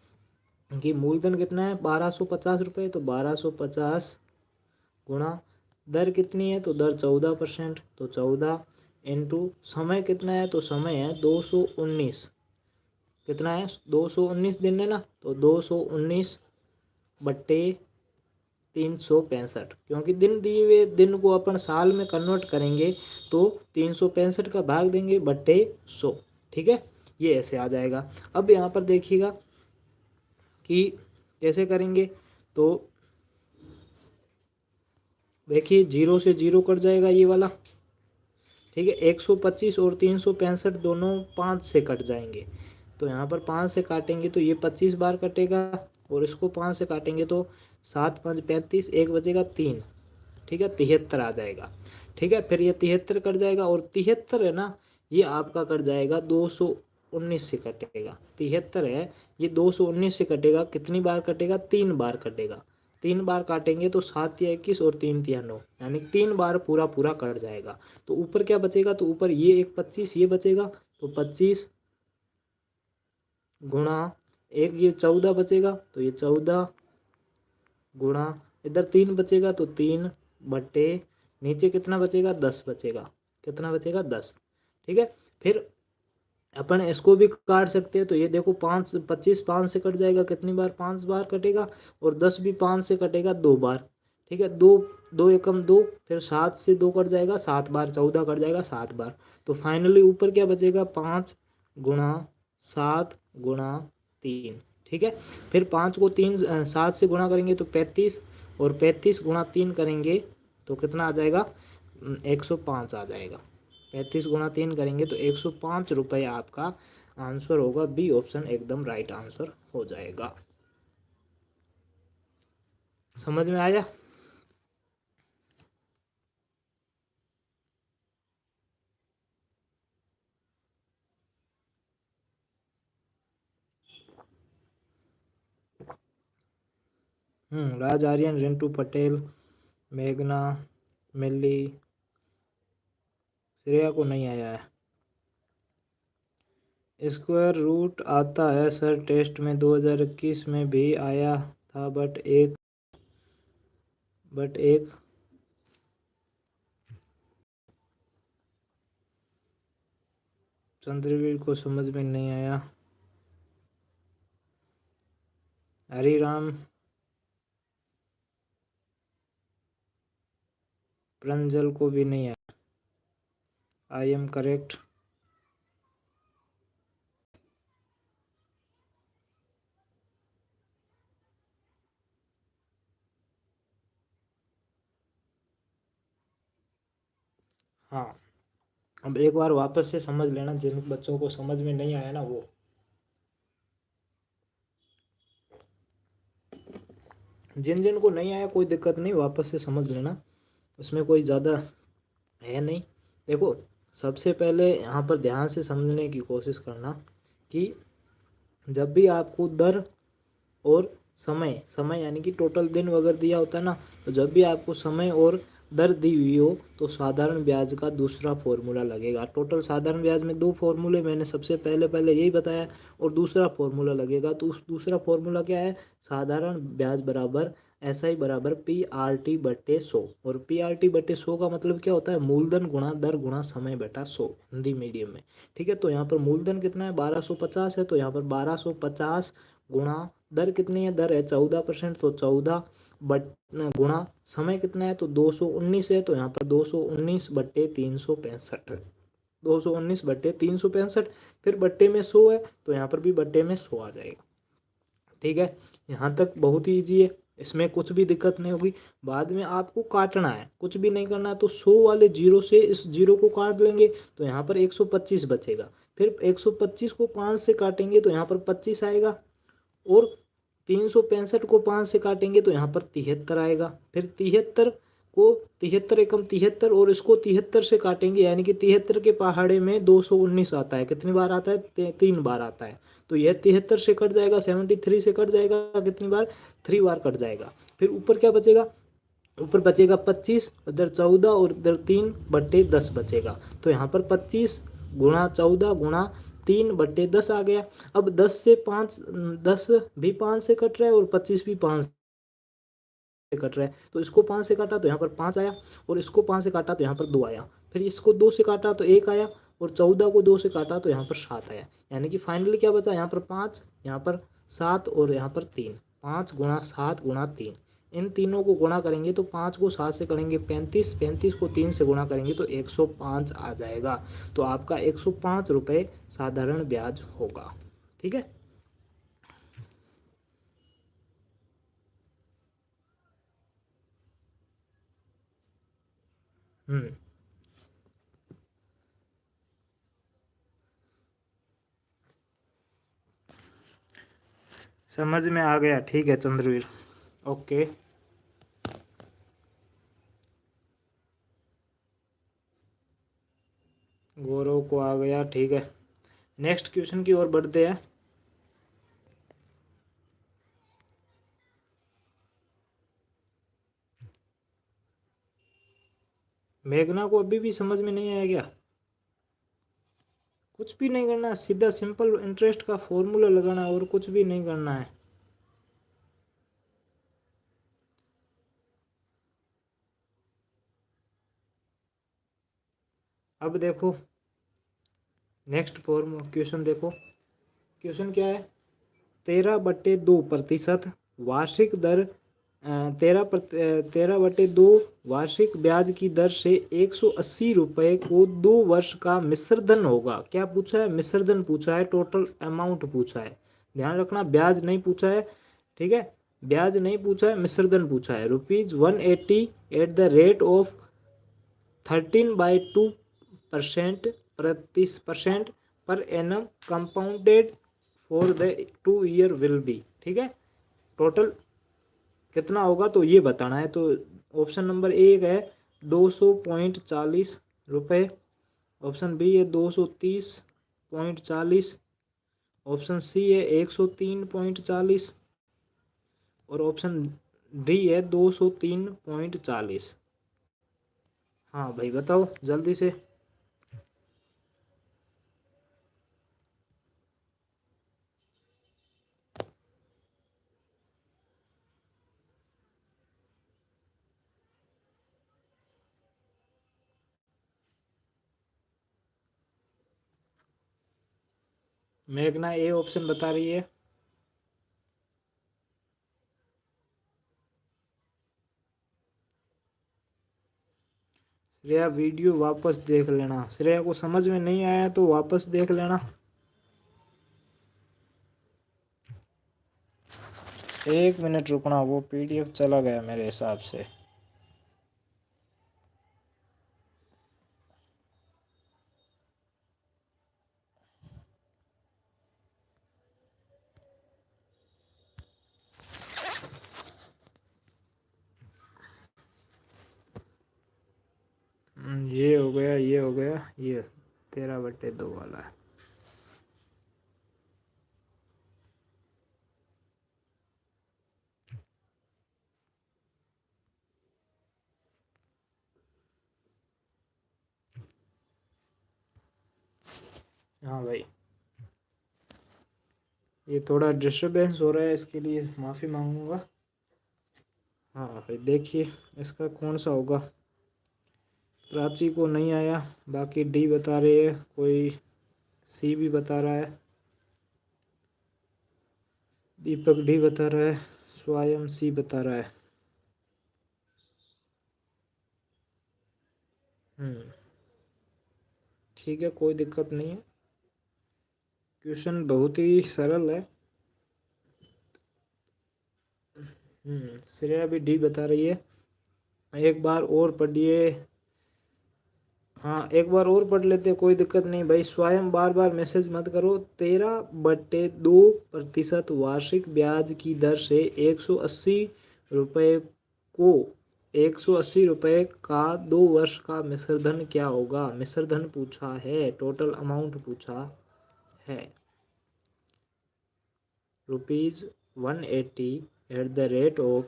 कि मूलधन कितना है 1250 रुपये, तो 1250 गुणा दर कितनी है, तो दर 14%, तो 14 इंटू समय कितना है, तो समय है 219, कितना है 219 दिन है ना, तो 219 बट्टे 365, क्योंकि दिन दिए हुए दिन को अपन साल में कन्वर्ट करेंगे तो 365 का भाग देंगे बट्टे 100, ठीक है। ये ऐसे आ जाएगा। अब यहाँ पर देखिएगा कि कैसे करेंगे, तो देखिए 0 से 0 कट जाएगा ये वाला, ठीक है। 125 और 365 दोनों 5 से कट जाएंगे, तो यहाँ पर 5 से काटेंगे तो ये 25 बार कटेगा, और इसको 5 से काटेंगे तो 7 5 35, एक बचेगा 3, ठीक है, 73 आ जाएगा, ठीक है। फिर ये 73 कट जाएगा, और 73 है ना, ये आपका कट जाएगा 219 से कटेगा। 73 है, ये 219 से कटेगा, कितनी बार कटेगा, 3 बार कटेगा। 3 बार काटेंगे तो 7 या 21 और 3 तिया 9, यानी 3 बार पूरा पूरा कट जाएगा। तो ऊपर क्या बचेगा, तो ऊपर ये एक 25 ये बचेगा, तो 25 गुणा एक, ये 14 बचेगा, तो ये 14 गुणा इधर 3 बचेगा, तो 3 बटे नीचे कितना बचेगा, 10 बचेगा, कितना बचेगा 10, ठीक है। फिर अपन इसको भी काट सकते हैं, तो ये देखो 5 25 5 से कट जाएगा, कितनी बार 5 बार कटेगा, और 10 भी 5 से कटेगा 2 बार, ठीक है। 2 2 एकम 2, फिर 7 से 2 कट जाएगा 7 बार, 14 कट जाएगा 7 बार, तो फाइनली ऊपर क्या बचेगा 5 गुणा 7 गुणा 3, ठीक है। फिर 5 को 7 से गुणा करेंगे तो 35, और 35 गुणा 3 करेंगे तो कितना आ जाएगा, 105 आ जाएगा। 35 गुणा 3 करेंगे तो 105 रुपये आपका आंसर होगा। बी ऑप्शन एकदम राइट आंसर हो जाएगा। समझ में आया। राज आर्यन, रिंटू पटेल, मेघना, मिल्ली, श्रेया को नहीं आया है। स्क्वायर रूट आता है सर, टेस्ट में 2021 में भी आया था, बट एक चंद्रवीर को समझ में नहीं आया। हरिराम, प्रंजल को भी नहीं आया। I am correct. हाँ, अब एक बार वापस से समझ लेना, जिन बच्चों को समझ में नहीं आया ना वो, जिन जिन को नहीं आया कोई दिक्कत नहीं, वापस से समझ लेना, उसमें कोई ज़्यादा है नहीं। देखो, सबसे पहले यहाँ पर ध्यान से समझने की कोशिश करना कि जब भी आपको दर और समय, समय यानी कि टोटल दिन वगैरह दिया होता है ना, तो जब भी आपको समय और दर दी हुई हो तो साधारण ब्याज का दूसरा फॉर्मूला लगेगा। टोटल साधारण ब्याज में 2 फॉर्मूले मैंने सबसे पहले पहले यही बताया, और दूसरा फॉर्मूला लगेगा, तो उस दूसरा फॉर्मूला क्या है, साधारण ब्याज बराबर एस आई बराबर पी आर टी बटे 100, और पी आर टी बटे 100 का मतलब क्या होता है, मूलधन गुणा दर गुणा समय बटा 100 हिंदी मीडियम में, ठीक है। तो यहाँ पर मूलधन कितना है 1250 है, तो यहाँ पर 1250 गुणा दर कितनी है, दर है 14%, तो 14 बट गुणा समय कितना है तो 219 है, तो यहाँ पर 219/365, 219/365, फिर बट्टे में 100 है तो यहाँ पर भी बट्टे में 100 आ जाएगा। ठीक है, यहाँ तक बहुत ही ईजी है, इसमें कुछ भी दिक्कत नहीं होगी। बाद में आपको काटना है, कुछ भी नहीं करना है, तो 100 वाले जीरो से इस जीरो को काट लेंगे तो यहाँ पर 125 बचेगा, फिर 125 को 5 से काटेंगे तो यहाँ पर 25 आएगा, और 365 को 5 से काटेंगे तो यहाँ पर 73 आएगा, फिर 73 को 73 एकम 73, और इसको 73 से काटेंगे यानी कि 73 के पहाड़े में 219 आता है, कितनी बार आता है 3 बार आता है, तो यह 73 से कट जाएगा, 73 से कट जाएगा, कितनी बार 3 बार कट जाएगा। फिर ऊपर क्या बचेगा, ऊपर बचेगा 25, इधर 14 और इधर 3/10 बचेगा, तो यहाँ पर 25 गुणा 14 गुणा 3/10 आ गया। अब 10 से 5, 10 भी 5 से कट रहा है और 25 भी 5 से कट रहा है, तो इसको 5 से काटा तो यहाँ पर 5 आया, और इसको 5 से काटा तो यहाँ पर 2 आया, फिर इसको 2 से काटा तो 1 आया, और 14 को 2 से काटा तो यहाँ पर 7 आया, यानी कि फाइनली क्या बचा, यहाँ पर 5, यहाँ पर 7 और यहाँ पर 3, 5 गुणा 7 गुणा 3, इन तीनों को गुणा करेंगे तो 5 को 7 से करेंगे 35, 35 को 3 से गुणा करेंगे तो 105 आ जाएगा, तो आपका 105 रुपये साधारण ब्याज होगा। ठीक है, समझ में आ गया। ठीक है चंद्रवीर, ओके। गौरव को आ गया, ठीक है। नेक्स्ट क्वेश्चन की ओर बढ़ते हैं। मेघना को अभी भी समझ में नहीं आया क्या? कुछ भी नहीं करना, सीधा सिंपल इंटरेस्ट का फॉर्मूला लगाना और कुछ भी नहीं करना है। अब देखो नेक्स्ट फॉर्म क्वेश्चन देखो, क्वेश्चन क्या है, 13/2% वार्षिक दर 13/2 वार्षिक ब्याज की दर से 180 रुपये को 2 वर्ष का मिश्रधन होगा। क्या पूछा है, मिश्रधन पूछा है, टोटल अमाउंट पूछा है, ध्यान रखना ब्याज नहीं पूछा है। ठीक है, ब्याज नहीं पूछा है, मिश्रधन पूछा है। ₹180 at the rate of 13/2% %, per annum compounded for the 2 year will B. ठीक है, टोटल कितना होगा तो ये बताना है। तो ऑप्शन नंबर 1 है 200.40 रुपये, ऑप्शन बी है 230.40, ऑप्शन सी है 103.40, और ऑप्शन डी है 203.40। हाँ भाई बताओ जल्दी से। मेघना ए ऑप्शन बता रही है। श्रेया वीडियो वापस देख लेना, श्रेया को समझ में नहीं आया तो वापस देख लेना। 1 मिनट रुकना, वो पीडीएफ चला गया मेरे हिसाब से। ये हो गया, ये हो गया, ये 13/2 वाला है। हाँ भाई, ये थोड़ा डिस्टरबेंस हो रहा है, इसके लिए माफ़ी मांगूंगा। हाँ भाई देखिए इसका कौन सा होगा। प्राची को नहीं आया, बाकी डी बता रहे हैं, कोई सी भी बता रहा है। दीपक डी बता रहा है, स्वयं सी बता रहा है। ठीक है, कोई दिक्कत नहीं है, क्वेश्चन बहुत ही सरल है। श्रेया भी डी बता रही है। एक बार और पढ़िए। हाँ, एक बार और पढ़ लेते, कोई दिक्कत नहीं भाई, स्वयं बार बार मैसेज मत करो। 13/2% वार्षिक ब्याज की दर से 180 रुपये को 180 रुपये का 2 वर्ष का मिश्रधन क्या होगा? मिश्रधन पूछा है, टोटल अमाउंट पूछा है। ₹180 at the rate of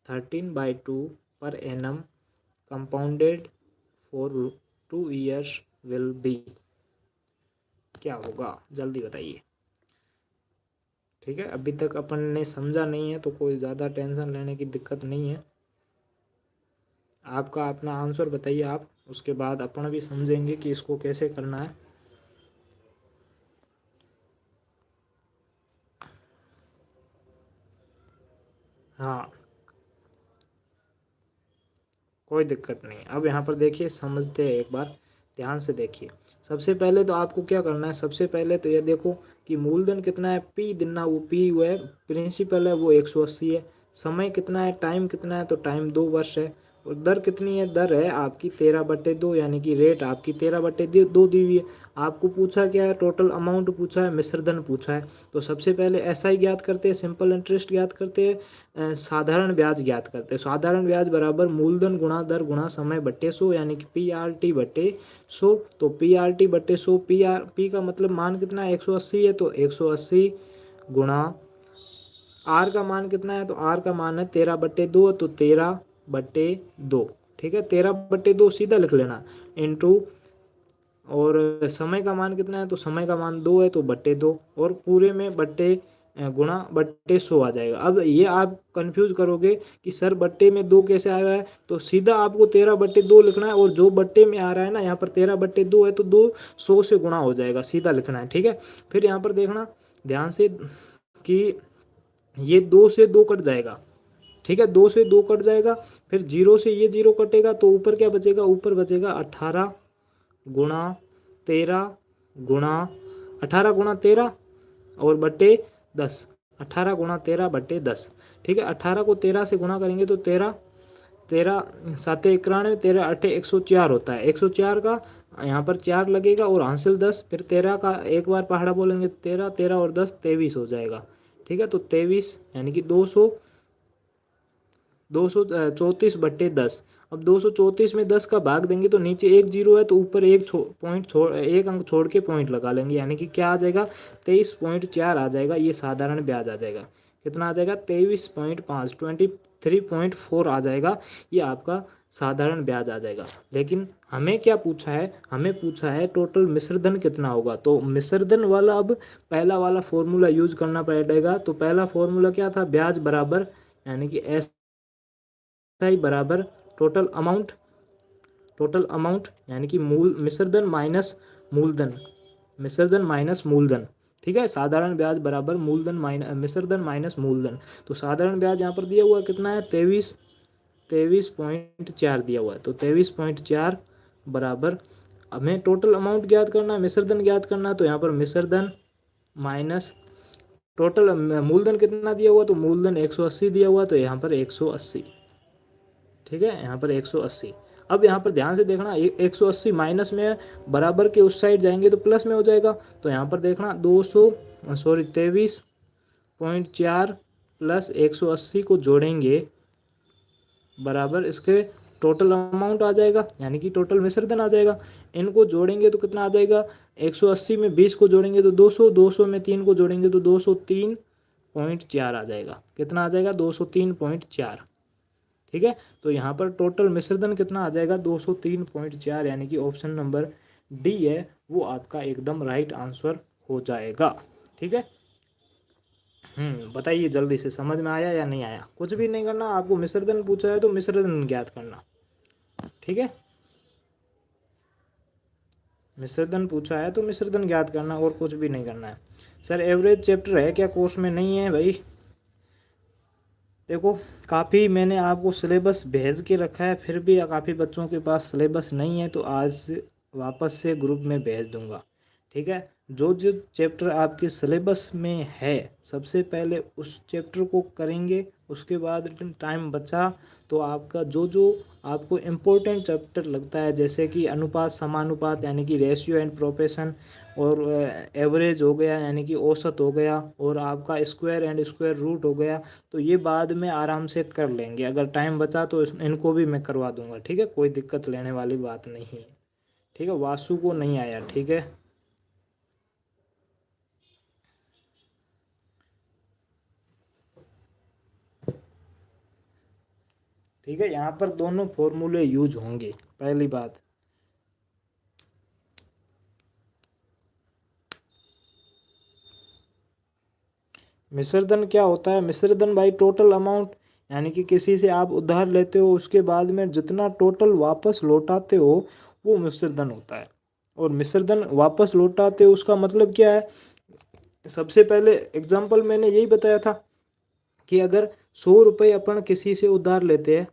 13/2 per annum compounded for 2 years will be, क्या होगा? जल्दी बताइए। ठीक है, अभी तक अपन ने समझा नहीं है तो कोई ज़्यादा टेंशन लेने की दिक्कत नहीं है। आपका अपना आंसर बताइए आप, उसके बाद अपन भी समझेंगे कि इसको कैसे करना है। हाँ, कोई दिक्कत नहीं। अब यहाँ पर देखिए, समझते हैं एक बार, ध्यान से देखिए। सबसे पहले तो आपको क्या करना है, सबसे पहले तो ये देखो कि मूलधन कितना है, पी दिना, वो पी वो है, प्रिंसिपल है वो 180 है। समय कितना है, टाइम कितना है, तो टाइम 2 वर्ष है। और दर कितनी है, दर है आपकी 13/2, यानी कि रेट आपकी 13/2 दी हुई है। आपको पूछा क्या है, टोटल अमाउंट पूछा है, मिश्रधन पूछा है। तो सबसे पहले एसआई ज्ञात करते हैं, सिंपल इंटरेस्ट ज्ञात करते हैं, साधारण ब्याज ज्ञात करते हैं। साधारण ब्याज बराबर मूलधन गुणा दर गुणा समय बट्टे 100, यानी कि PRT/100। तो PRT/100, पी का मतलब मान कितना है, 180 है, तो 180 गुणा आर का मान कितना है, तो आर का मान है 13/2, तो 13/2। ठीक है, 13/2 सीधा लिख लेना, इंटू, और समय का मान कितना है, तो समय का मान 2 है, तो /2, और पूरे में बट्टे गुणा बट्टे 100 आ जाएगा। अब ये आप कंफ्यूज करोगे कि सर बट्टे में 2 कैसे आया है, तो सीधा आपको 13/2 लिखना है, और जो बट्टे में आ रहा है ना, यहाँ पर 13/2 है, तो 2 100 से गुणा हो जाएगा, सीधा लिखना है। ठीक है, फिर यहाँ पर देखना ध्यान से कि ये 2 से 2 कट जाएगा। ठीक है, 2 से 2 कट जाएगा, फिर 0 से ये 0 कटेगा, तो ऊपर क्या बचेगा, ऊपर बचेगा 18 गुणा 13 गुणा 18 गुणा 13 और बट्टे 10, 18 गुणा 13 बट्टे 10। ठीक है, 18 को 13 से गुणा करेंगे तो 13, 13 7 91, 13 8 104 होता है। 104 का यहाँ पर 4 लगेगा और हासिल 10, फिर 13 का एक बार पहाड़ा बोलेंगे, 13 13 और 10 23 हो जाएगा। ठीक है, तो 23 यानी कि 234/10। अब 234 में 10 का भाग देंगे तो नीचे एक जीरो है, तो ऊपर एक अंक छोड़ के पॉइंट लगा लेंगे, यानी कि क्या आ जाएगा, 23.4 आ जाएगा। ये साधारण ब्याज आ जाएगा, कितना आ जाएगा, 23.5, 23.4 आ जाएगा। ये आपका साधारण ब्याज आ जाएगा। लेकिन हमें क्या पूछा है, हमें पूछा है टोटल मिश्रधन कितना होगा। तो मिश्रधन वाला अब पहला वाला फॉर्मूला यूज करना पड़ेगा। तो पहला फॉर्मूला क्या था, ब्याज बराबर, यानी कि SI बराबर टोटल अमाउंट, टोटल अमाउंट यानी कि मूल मिश्रधन माइनस मूलधन, मिश्रधन माइनस मूलधन। ठीक है, साधारण ब्याज बराबर मूलधन माइनस मिश्रधन माइनस मूलधन। तो साधारण ब्याज यहाँ पर दिया हुआ कितना है, 23.4 दिया हुआ है। तो 23.4 बराबर, हमें टोटल अमाउंट ज्ञात करना है, मिश्रधन ज्ञात करना है। तो यहाँ पर मिश्रधन माइनस टोटल मूलधन कितना दिया हुआ, तो मूलधन 180 दिया हुआ, तो यहाँ पर 180। ठीक है, यहाँ पर 180। अब यहाँ पर ध्यान से देखना, 180 माइनस में, बराबर के उस साइड जाएंगे तो प्लस में हो जाएगा। तो यहाँ पर देखना 23.4 प्लस 180 को जोड़ेंगे, बराबर इसके टोटल अमाउंट आ जाएगा, यानी कि टोटल मिश्रधन आ जाएगा। इनको जोड़ेंगे तो कितना आ जाएगा, 180 में 20 को जोड़ेंगे तो 200, 200 में 3 को जोड़ेंगे तो 203.4 आ जाएगा। कितना आ जाएगा, 203.4। ठीक है, तो यहाँ पर टोटल मिश्रधन कितना आ जाएगा, 203.4, यानी कि ऑप्शन नंबर डी है वो आपका एकदम राइट आंसर हो जाएगा। ठीक है, बताइए जल्दी से, समझ में आया या नहीं आया? कुछ भी नहीं करना आपको, मिश्रधन पूछा है तो मिश्रधन ज्ञात करना। ठीक है, मिश्रधन पूछा है तो मिश्रधन ज्ञात करना, और कुछ भी नहीं करना है। सर एवरेज चैप्टर है क्या कोर्स में? नहीं है भाई। देखो काफ़ी मैंने आपको सिलेबस भेज के रखा है, फिर भी काफ़ी बच्चों के पास सिलेबस नहीं है, तो आज से वापस से ग्रुप में भेज दूंगा। ठीक है, जो जो चैप्टर आपके सिलेबस में है सबसे पहले उस चैप्टर को करेंगे, उसके बाद टाइम बचा तो आपका जो जो आपको इम्पोर्टेंट चैप्टर लगता है, जैसे कि अनुपात समानुपात यानी कि रेशियो एंड प्रोपोर्शन, और एवरेज हो गया यानी कि औसत हो गया, और आपका स्क्वायर एंड स्क्वायर रूट हो गया, तो ये बाद में आराम से कर लेंगे। अगर टाइम बचा तो इनको भी मैं करवा दूंगा। ठीक है, कोई दिक्कत लेने वाली बात नहीं है। ठीक है, वासु को नहीं आया। ठीक है, ठीक है, यहाँ पर दोनों फॉर्मूले यूज होंगे। पहली बात, मिश्रधन क्या होता है? मिश्रधन भाई टोटल अमाउंट, यानी कि किसी से आप उधार लेते हो उसके बाद में जितना टोटल वापस लौटाते हो वो मिश्रधन होता है। और मिश्रधन वापस लौटाते हो उसका मतलब क्या है? सबसे पहले एग्जाम्पल मैंने यही बताया था कि अगर 100 रुपये अपन किसी से उधार लेते हैं,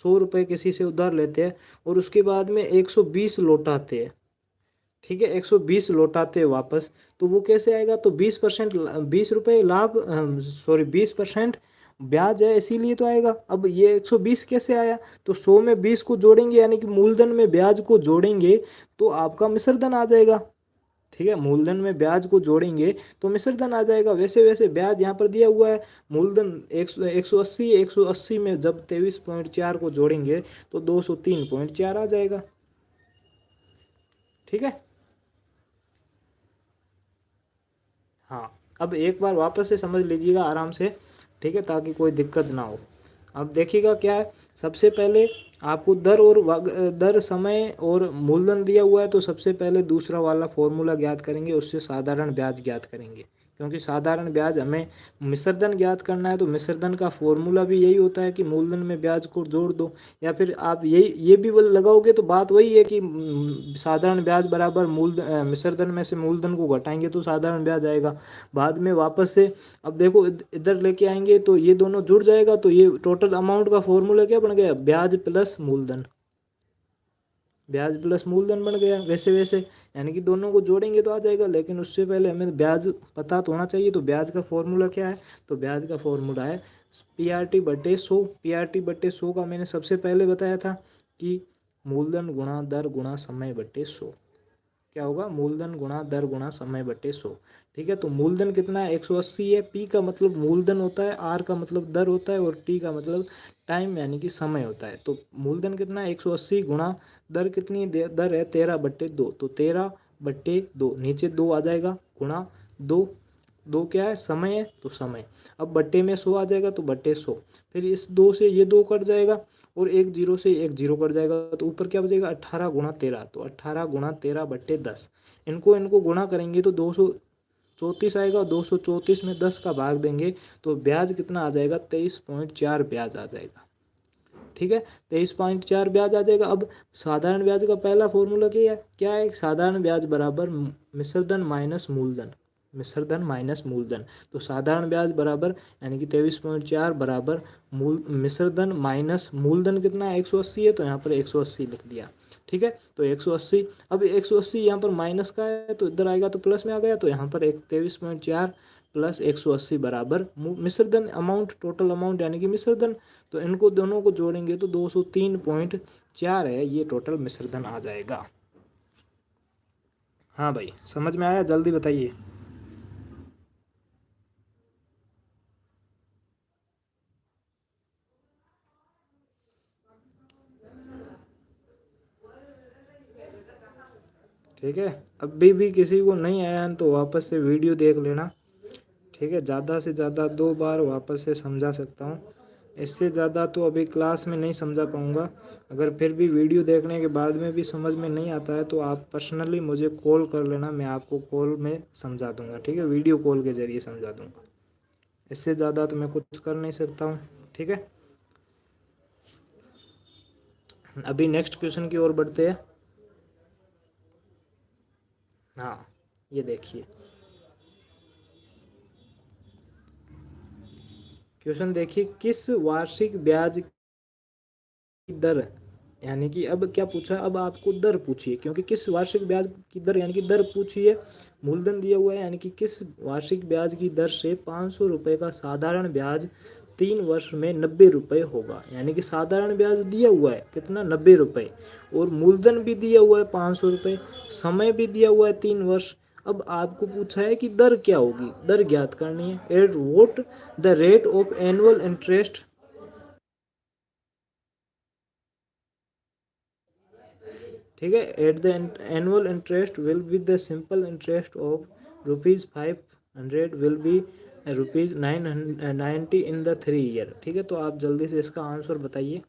100 रुपये किसी से उधार लेते हैं और उसके बाद में 120 लौटाते हैं, ठीक है, 120 लौटाते हैं वापस, तो वो कैसे आएगा? तो 20%, 20 रुपये लाभ, सॉरी 20% ब्याज है, इसीलिए तो आएगा। अब ये 120 कैसे आया? तो 100 में 20 को जोड़ेंगे यानी कि मूलधन में ब्याज को जोड़ेंगे तो आपका मिश्रधन आ जाएगा। ठीक है, मूलधन में ब्याज को जोड़ेंगे तो मिश्रधन आ जाएगा। वैसे वैसे ब्याज यहाँ पर दिया हुआ है, मूलधन 180, 180 में जब 23.4 को जोड़ेंगे तो 203.4 आ जाएगा। ठीक है, हाँ, अब एक बार वापस से समझ लीजिएगा आराम से, ठीक है, ताकि कोई दिक्कत ना हो। अब देखिएगा क्या है, सबसे पहले आपको दर और दर, समय और मूलधन दिया हुआ है, तो सबसे पहले दूसरा वाला फॉर्मूला ज्ञात करेंगे, उससे साधारण ब्याज ज्ञात करेंगे। क्योंकि साधारण ब्याज हमें मिश्रधन ज्ञात करना है, तो मिश्रधन का फॉर्मूला भी यही होता है कि मूलधन में ब्याज को जोड़ दो, या फिर आप ये भी लगाओगे तो बात वही है कि साधारण ब्याज बराबर मिश्रधन में से मूलधन को घटाएंगे तो साधारण ब्याज आएगा। बाद में वापस से अब देखो इधर लेके आएंगे तो ये दोनों जुड़ जाएगा, तो ये टोटल अमाउंट का फॉर्मूला क्या बन गया? ब्याज प्लस मूलधन, ब्याज प्लस मूलधन बन गया। वैसे वैसे यानी कि दोनों को जोड़ेंगे तो आ जाएगा, लेकिन उससे पहले हमें ब्याज पता तो होना चाहिए। तो ब्याज का फॉर्मूला क्या है? तो ब्याज का फॉर्मूला है PRT/100। PRT/100 का मैंने सबसे पहले बताया था कि मूलधन गुणा दर गुणा समय बटे 100। क्या होगा? मूलधन गुणा दर गुणा समय बटे 100। ठीक है, तो मूलधन कितना है? 180 है। पी का मतलब मूलधन होता है, आर का मतलब दर होता है, और टी का मतलब टाइम यानी कि समय होता है। तो मूलधन कितना है? 180 गुणा दर कितनी है? दर है 13/2, तो 13/2 नीचे 2 आ जाएगा, गुणा 2, 2 क्या है? समय है, तो समय। अब बट्टे में 100 आ जाएगा तो बट्टे 100, फिर इस 2 से ये 2 कट जाएगा और एक जीरो से एक जीरो कट जाएगा, तो ऊपर क्या बचेगा? 18 × 13, तो 18 × 13/10। इनको इनको गुणा करेंगे तो 234 आएगा, 234 में 10 का भाग देंगे तो ब्याज कितना आ जाएगा? 23.4 ब्याज आ जाएगा। ठीक है, 23.4 ब्याज आ जाएगा। अब साधारण ब्याज का पहला फॉर्मूला क्या है? साधारण ब्याज बराबर मिश्रधन माइनस मूलधन, मिश्रधन माइनस मूलधन। तो साधारण ब्याज बराबर यानी कि 23.4 बराबर मिश्रधन माइनस मूलधन कितना है? 180 है, तो यहाँ पर 180 लिख दिया। ठीक है, तो 180, अब 180 यहाँ पर माइनस का है तो इधर आएगा तो प्लस में आ गया, तो यहाँ पर 23.4 प्लस 180 बराबर मिश्रधन अमाउंट, टोटल अमाउंट यानी कि मिश्रधन। तो इनको दोनों को जोड़ेंगे तो 203.4 है, ये टोटल मिश्रधन आ जाएगा। हाँ भाई, समझ में आया? जल्दी बताइए। ठीक है, अभी भी किसी को नहीं आया तो वापस से वीडियो देख लेना। ठीक है, ज़्यादा से ज़्यादा 2 बार वापस से समझा सकता हूँ, इससे ज़्यादा तो अभी क्लास में नहीं समझा पाऊँगा। अगर फिर भी वीडियो देखने के बाद में भी समझ में नहीं आता है तो आप पर्सनली मुझे कॉल कर लेना, मैं आपको कॉल में समझा दूँगा। ठीक है, वीडियो कॉल के ज़रिए समझा दूँगा, इससे ज़्यादा तो मैं कुछ कर नहीं सकता हूँ। ठीक है, अभी नेक्स्ट क्वेश्चन की ओर बढ़ते हैं। हाँ, ये देखिए क्वेश्चन देखिए, किस वार्षिक ब्याज की दर, यानी कि अब क्या पूछा, अब आपको दर पूछिए, क्योंकि किस वार्षिक ब्याज की दर यानी कि दर पूछिए, मूलधन दिया हुआ है, यानी कि किस वार्षिक ब्याज की दर से 500 रुपये का साधारण ब्याज 3 वर्ष में 90 रुपये होगा। यानी कि साधारण ब्याज दिया हुआ है कितना, 90 रुपये, और मूलधन भी दिया हुआ है 500 रुपये, समय भी दिया हुआ है 3 वर्ष। अब आपको पूछा है कि दर क्या होगी, दर ज्ञात करनी है। At what the rate of annual interest, ठीक है, at the annual interest will be the simple interest of ₹500 will be ₹990 in the 3 year. ठीक है, तो आप जल्दी से इसका आंसर बताइए।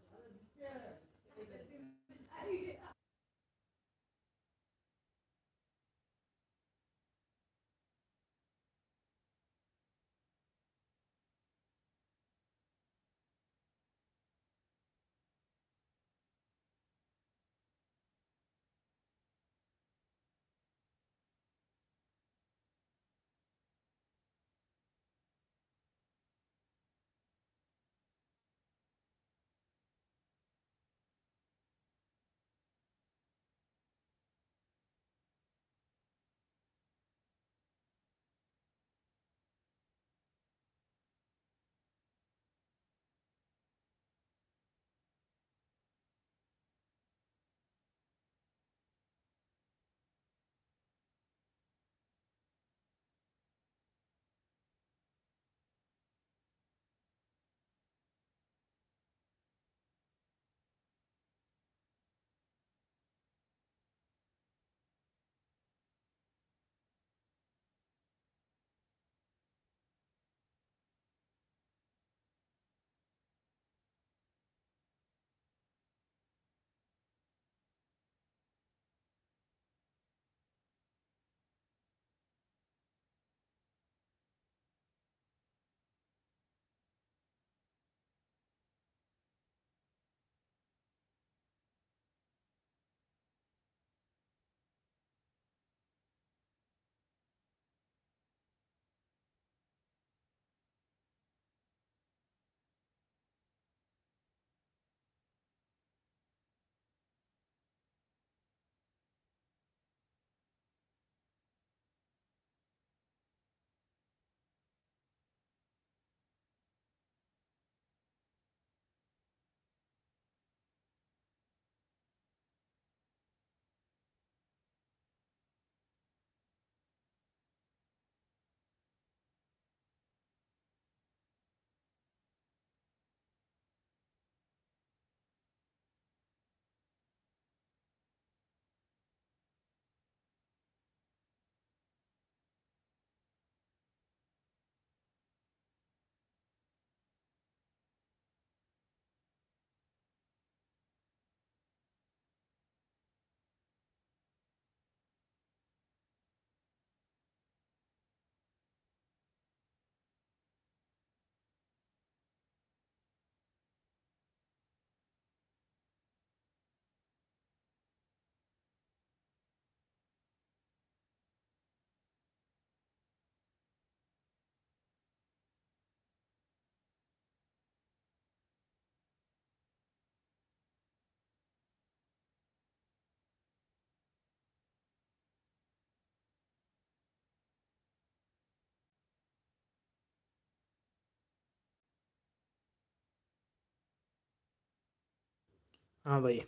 हाँ भाई,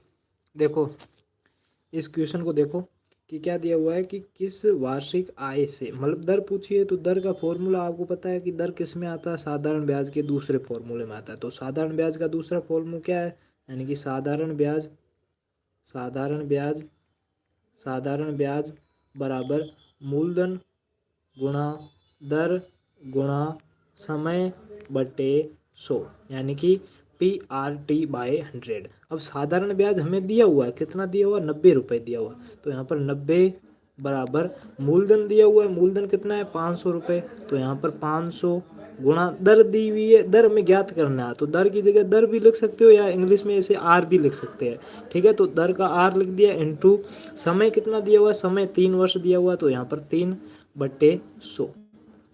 देखो इस क्वेश्चन को देखो कि क्या दिया हुआ है कि किस वार्षिक आय से, मतलब दर पूछी है, तो दर का फॉर्मूला आपको पता है कि दर किस में आता है, साधारण ब्याज के दूसरे फॉर्मूले में आता है। तो साधारण ब्याज का दूसरा फॉर्मूला क्या है, यानी कि साधारण ब्याज साधारण ब्याज बराबर मूलधन गुणा दर गुणा समय बटे 100, यानी कि PRT/100। अब साधारण ब्याज हमें दिया हुआ है, कितना दिया हुआ है, 90 रुपये दिया हुआ है। तो यहाँ पर 90 बराबर मूलधन दिया हुआ है, मूलधन कितना है, 500 रुपये। तो यहाँ पर 500 गुणा दर दी हुई है, दर में ज्ञात करना है, तो दर की जगह दर भी लिख सकते हो या इंग्लिश में इसे आर भी लिख सकते हैं। ठीक है, तो दर का आर लिख दिया इनटू समय कितना दिया हुआ है, समय 3 वर्ष दिया हुआ है, तो यहाँ पर 3/100।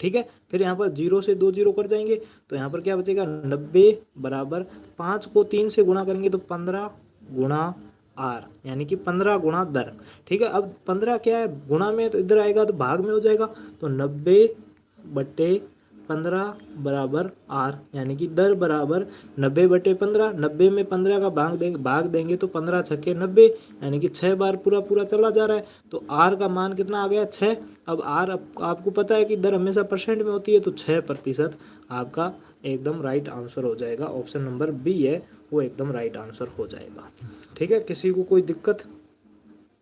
ठीक है, फिर यहाँ पर 0 से 2 जीरो कट जाएंगे, तो यहाँ पर क्या बचेगा 90 बराबर 5 को 3 से गुणा करेंगे तो 15 गुणा आर, यानी कि 15 गुणा दर। ठीक है, अब 15 क्या है गुणा में, तो इधर आएगा तो भाग में हो जाएगा, तो 90/15 बराबर आर, यानी कि दर बराबर 90/15। 90 में 15 का भाग देंगे तो 15×6 = 90, यानी कि 6 बार पूरा पूरा चला जा रहा है, तो आर का मान कितना आ गया 6। अब आर आपको पता है कि दर हमेशा परसेंट में होती है, तो 6% आपका एकदम राइट आंसर हो जाएगा। ऑप्शन नंबर बी है वो एकदम राइट आंसर हो जाएगा। ठीक है, किसी को कोई दिक्कत?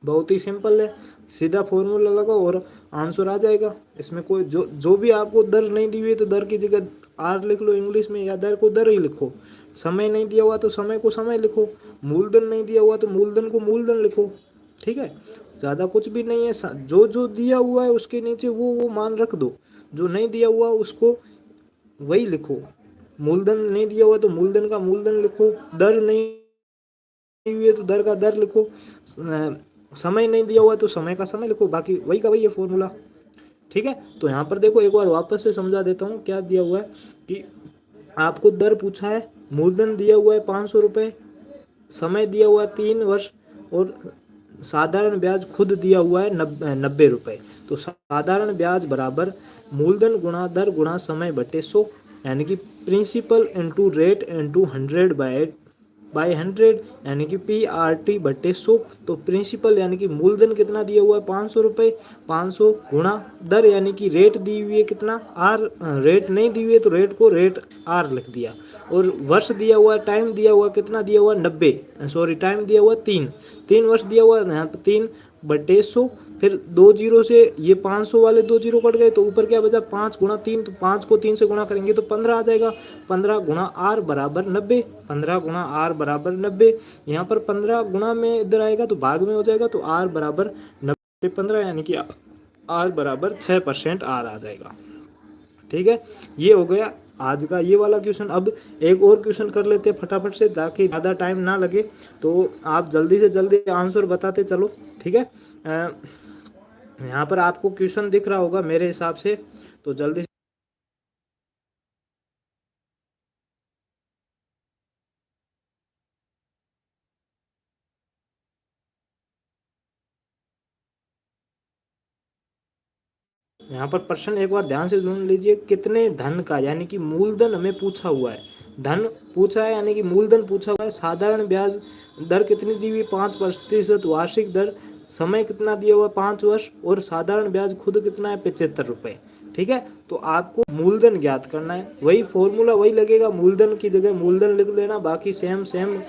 बहुत ही सिंपल है, सीधा फॉर्मूला लगाओ और आंसर आ जाएगा। इसमें कोई जो जो भी आपको दर नहीं दी हुई है तो दर की जगह आर लिख लो इंग्लिश में, या दर को दर ही लिखो। समय नहीं दिया हुआ तो समय को समय लिखो, मूलधन नहीं दिया हुआ तो मूलधन को मूलधन लिखो। ठीक है, ज़्यादा कुछ भी नहीं है, जो जो दिया हुआ है उसके नीचे वो मान रख दो, जो नहीं दिया हुआ उसको वही लिखो। मूलधन नहीं दिया हुआ तो मूलधन का मूलधन लिखो, दर नहीं हुई है तो दर का दर लिखो, समय नहीं दिया हुआ तो समय का समय लिखो, बाकी वही का वही है फॉर्मूला। ठीक है, तो यहाँ पर देखो एक बार वापस से समझा देता हूँ क्या दिया हुआ है कि आपको दर पूछा है, मूलधन दिया हुआ है 500 रुपये, समय दिया हुआ है 3 वर्ष, और साधारण ब्याज खुद दिया हुआ है 90 रुपये। तो साधारण ब्याज बराबर मूलधन गुणा दर गुणा समय बटे 100, यानी कि प्रिंसिपल इंटू रेट इंटू 100/100, यानी कि PRT/100। तो प्रिंसिपल यानी कि मूलधन कितना दिया हुआ है 500 रुपये, 500 गुणा दर यानी कि रेट दी हुई है कितना आर, रेट नहीं दी हुई है तो रेट को रेट आर लिख दिया, और वर्ष दिया हुआ है, टाइम दिया हुआ कितना दिया हुआ 90, सॉरी टाइम दिया हुआ 3 वर्ष दिया हुआ है, यहाँ पर 3/100। फिर 2 जीरो से ये 500 वाले 2 जीरो कट गए, तो ऊपर क्या बचा 5 × 3, तो 5 को 3 से गुणा करेंगे तो 15 आ जाएगा। 15 गुणा आर बराबर 90, 15 गुणा आर बराबर 90। यहाँ पर 15 गुणा में इधर आएगा तो भाग में हो जाएगा, तो आर बराबर 90/15, यानी कि आर बराबर 6% आर आ जाएगा। ठीक है, ये हो गया आज का ये वाला क्वेश्चन। अब एक और क्वेश्चन कर लेते हैं फटाफट से, ताकि ज़्यादा टाइम ना लगे, तो आप जल्दी से जल्दी आंसर बताते चलो। ठीक है, यहाँ पर आपको क्वेश्चन दिख रहा होगा मेरे हिसाब से, तो जल्दी। यहाँ पर प्रश्न एक बार ध्यान से सुन लीजिए, कितने धन का, यानी कि मूलधन हमें पूछा हुआ है, धन पूछा है यानी कि मूलधन पूछा हुआ है, साधारण ब्याज दर कितनी दी हुई 5% वार्षिक दर, समय कितना दिया हुआ 5 वर्ष, और साधारण ब्याज खुद कितना है 75 रुपये। ठीक है, तो आपको मूलधन ज्ञात करना है, वही फॉर्मूला वही लगेगा, मूलधन की जगह मूलधन लिख लेना, बाकी सेम सेम।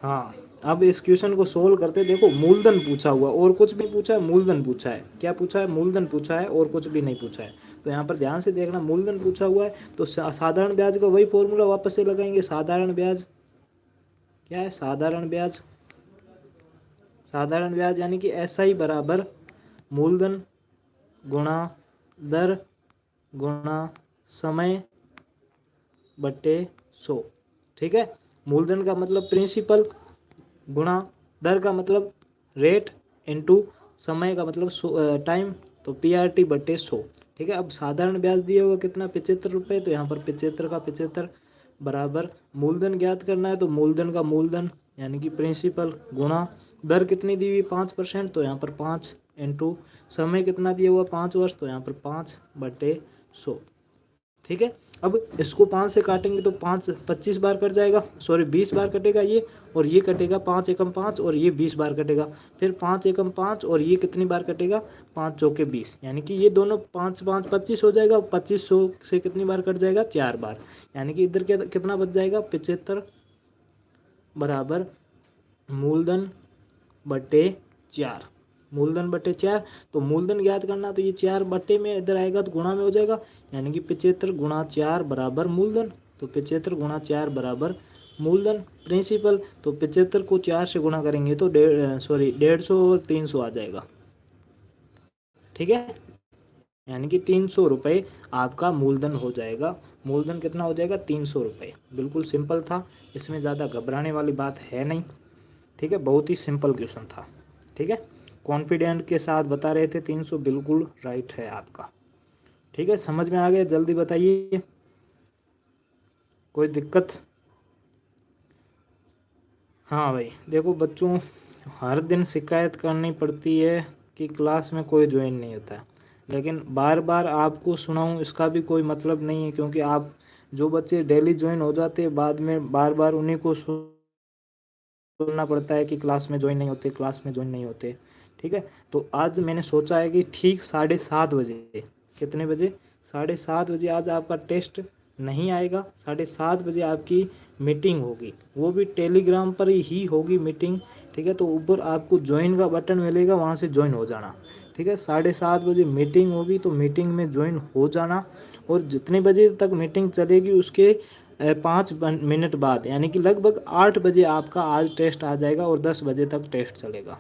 हाँ, अब इस क्वेश्चन को सोल्व करते देखो, मूलधन पूछा हुआ और कुछ भी पूछा है, मूलधन पूछा है, क्या पूछा है, मूलधन पूछा है और कुछ भी नहीं पूछा है। तो यहाँ पर ध्यान से देखना, मूलधन पूछा हुआ है तो साधारण ब्याज का वही फॉर्मूला वापस से लगाएंगे। साधारण ब्याज क्या है, साधारण ब्याज, साधारण ब्याज यानी कि SI बराबर मूलधन गुणा दर गुणा समय बटे 100। ठीक है, मूलधन का मतलब प्रिंसिपल, गुणा दर का मतलब रेट, इनटू समय का मतलब टाइम, तो PRT बटे 100। ठीक है, अब साधारण ब्याज दिया हुआ कितना, 75 रुपये, तो यहाँ पर 75 का 75 बराबर मूलधन ज्ञात करना है, तो मूलधन का मूलधन यानी कि प्रिंसिपल गुणा दर कितनी दी हुई 5%, तो यहाँ पर 5 इंटू समय कितना दिया हुआ 5 वर्ष, तो यहाँ पर 5 बटे 100। ठीक है, अब इसको 5 से काटेंगे तो 5 25 बार कट जाएगा, सॉरी 20 बार कटेगा ये, और ये कटेगा 5 एकम 5 और ये 20 बार कटेगा, फिर 5 एकम 5 और ये कितनी बार कटेगा 5 चौके 20, यानी कि ये दोनों 5 5 25 हो जाएगा, 2500 से कितनी बार कट जाएगा 4 बार, यानी कि इधर कितना बच जाएगा 75 बराबर मूलधन बटे 4, मूलधन बटे 4। तो मूलधन ज्ञात करना, तो ये 4 बटे में इधर आएगा तो गुणा में हो जाएगा, यानी कि 75 गुणा 4 बराबर मूलधन, तो 75 गुणा 4 बराबर मूलधन। प्रिंसिपल, तो 75 को 4 से गुणा करेंगे तो 150 और 300 आ जाएगा। ठीक है, यानी कि 300 रुपये आपका मूलधन हो जाएगा। मूलधन कितना हो जाएगा 300 रुपये। बिल्कुल सिंपल था, इसमें ज़्यादा घबराने वाली बात है नहीं। ठीक है, बहुत ही सिंपल क्वेश्चन था। ठीक है, कॉन्फिडेंट के साथ बता रहे थे 300 बिल्कुल राइट है आपका। ठीक है, समझ में आ गया, जल्दी बताइए, कोई दिक्कत। हाँ भाई देखो बच्चों, हर दिन शिकायत करनी पड़ती है कि क्लास में कोई ज्वाइन नहीं होता है, लेकिन बार बार आपको सुनाऊं इसका भी कोई मतलब नहीं है, क्योंकि आप जो बच्चे डेली ज्वाइन हो जाते हैं बाद में बार बार उन्हीं को बोलना पड़ता है कि क्लास में ज्वाइन नहीं होते, क्लास में ज्वाइन नहीं होते। ठीक है, तो आज मैंने सोचा है कि ठीक 7:30 बजे, कितने बजे, 7:30 बजे आज आपका टेस्ट नहीं आएगा, 7:30 बजे आपकी मीटिंग होगी, वो भी टेलीग्राम पर ही होगी मीटिंग। ठीक है, तो ऊपर आपको ज्वाइन का बटन मिलेगा, वहाँ से ज्वाइन हो जाना। ठीक है, 7:30 बजे मीटिंग होगी, तो मीटिंग में ज्वाइन हो जाना, और जितने बजे तक मीटिंग चलेगी उसके 5 मिनट बाद, यानी कि लगभग 8 बजे आपका आज टेस्ट आ जाएगा और 10 बजे तक टेस्ट चलेगा।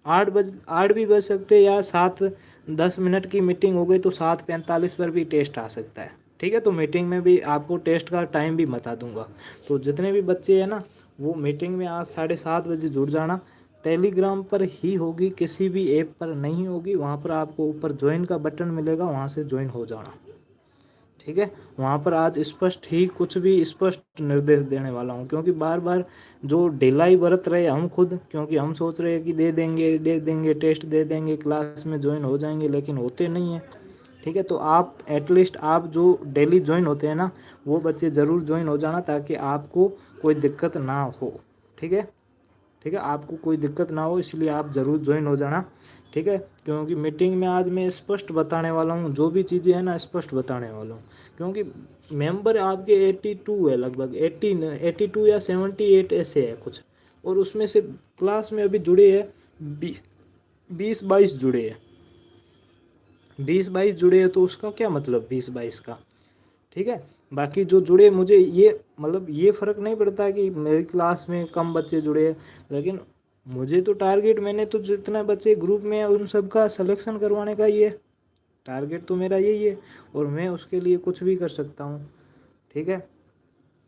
8 भी बज सकते हैं, या 7-10 मिनट की मीटिंग हो गई तो 7:45 पर भी टेस्ट आ सकता है। ठीक है, तो मीटिंग में भी आपको टेस्ट का टाइम भी बता दूंगा। तो जितने भी बच्चे हैं ना, वो मीटिंग में आज 7:30 बजे जुड़ जाना। टेलीग्राम पर ही होगी, किसी भी ऐप पर नहीं होगी, वहाँ पर आपको ऊपर ज्वाइन का बटन मिलेगा, वहाँ से ज्वाइन हो जाना। ठीक है, वहाँ पर आज स्पष्ट ही कुछ भी स्पष्ट निर्देश देने वाला हूँ, क्योंकि बार बार जो ढिलाई बरत रहे हम खुद, क्योंकि हम सोच रहे हैं कि दे देंगे टेस्ट दे देंगे, क्लास में ज्वाइन हो जाएंगे, लेकिन होते नहीं हैं। ठीक है, तो आप एटलीस्ट आप जो डेली ज्वाइन होते हैं ना, वो बच्चे ज़रूर ज्वाइन हो जाना, ताकि आपको कोई दिक्कत ना हो। ठीक है, ठीक है, आपको कोई दिक्कत ना हो, इसलिए आप ज़रूर ज्वाइन हो जाना। ठीक है, क्योंकि मीटिंग में आज मैं स्पष्ट बताने वाला हूँ, जो भी चीज़ें हैं ना स्पष्ट बताने वाला हूँ, क्योंकि मेंबर आपके 82 है, लगभग 82 या 78 ऐसे है कुछ, और उसमें से क्लास में अभी जुड़े हैं 20-22 जुड़े हैं, 20-22 जुड़े हैं, तो उसका क्या मतलब 20-22 का। ठीक है, बाकी जो जुड़े, मुझे ये मतलब ये फ़र्क नहीं पड़ता कि मेरी क्लास में कम बच्चे जुड़े हैं, लेकिन मुझे तो टारगेट, मैंने तो जितने बच्चे ग्रुप में हैं उन सब का सिलेक्शन करवाने का ही है, टारगेट तो मेरा यही है, और मैं उसके लिए कुछ भी कर सकता हूँ। ठीक है,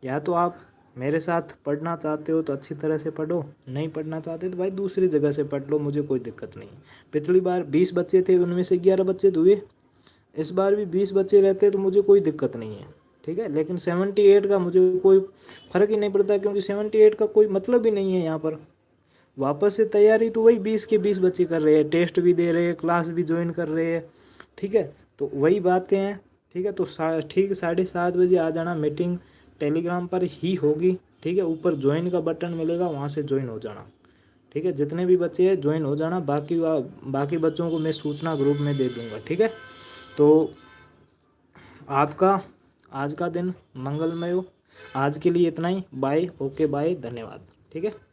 या तो आप मेरे साथ पढ़ना चाहते हो तो अच्छी तरह से पढ़ो, नहीं पढ़ना चाहते तो भाई दूसरी जगह से पढ़ लो, मुझे कोई दिक्कत नहीं। पिछली बार 20 बच्चे थे, उनमें से 11 बच्चे तो हुए, इस बार भी 20 बच्चे रहते तो मुझे कोई दिक्कत नहीं है। ठीक है, लेकिन 78 का मुझे कोई फ़र्क ही नहीं पड़ता, क्योंकि 78 का कोई मतलब ही नहीं है यहाँ पर। वापस से तैयारी तो वही 20 के 20 बच्चे कर रहे हैं, टेस्ट भी दे रहे हैं, क्लास भी ज्वाइन कर रहे हैं। ठीक है, तो वही बातें हैं। ठीक है, तो ठीक 7:30 बजे आ जाना, मीटिंग टेलीग्राम पर ही होगी। ठीक है, ऊपर ज्वाइन का बटन मिलेगा, वहाँ से ज्वाइन हो जाना। ठीक है, जितने भी बच्चे हैं ज्वाइन हो जाना, बाकी बच्चों को मैं सूचना ग्रुप में दे दूँगा। ठीक है, तो आपका आज का दिन मंगलमय हो। आज के लिए इतना ही, बाय, ओके बाय, धन्यवाद। ठीक है।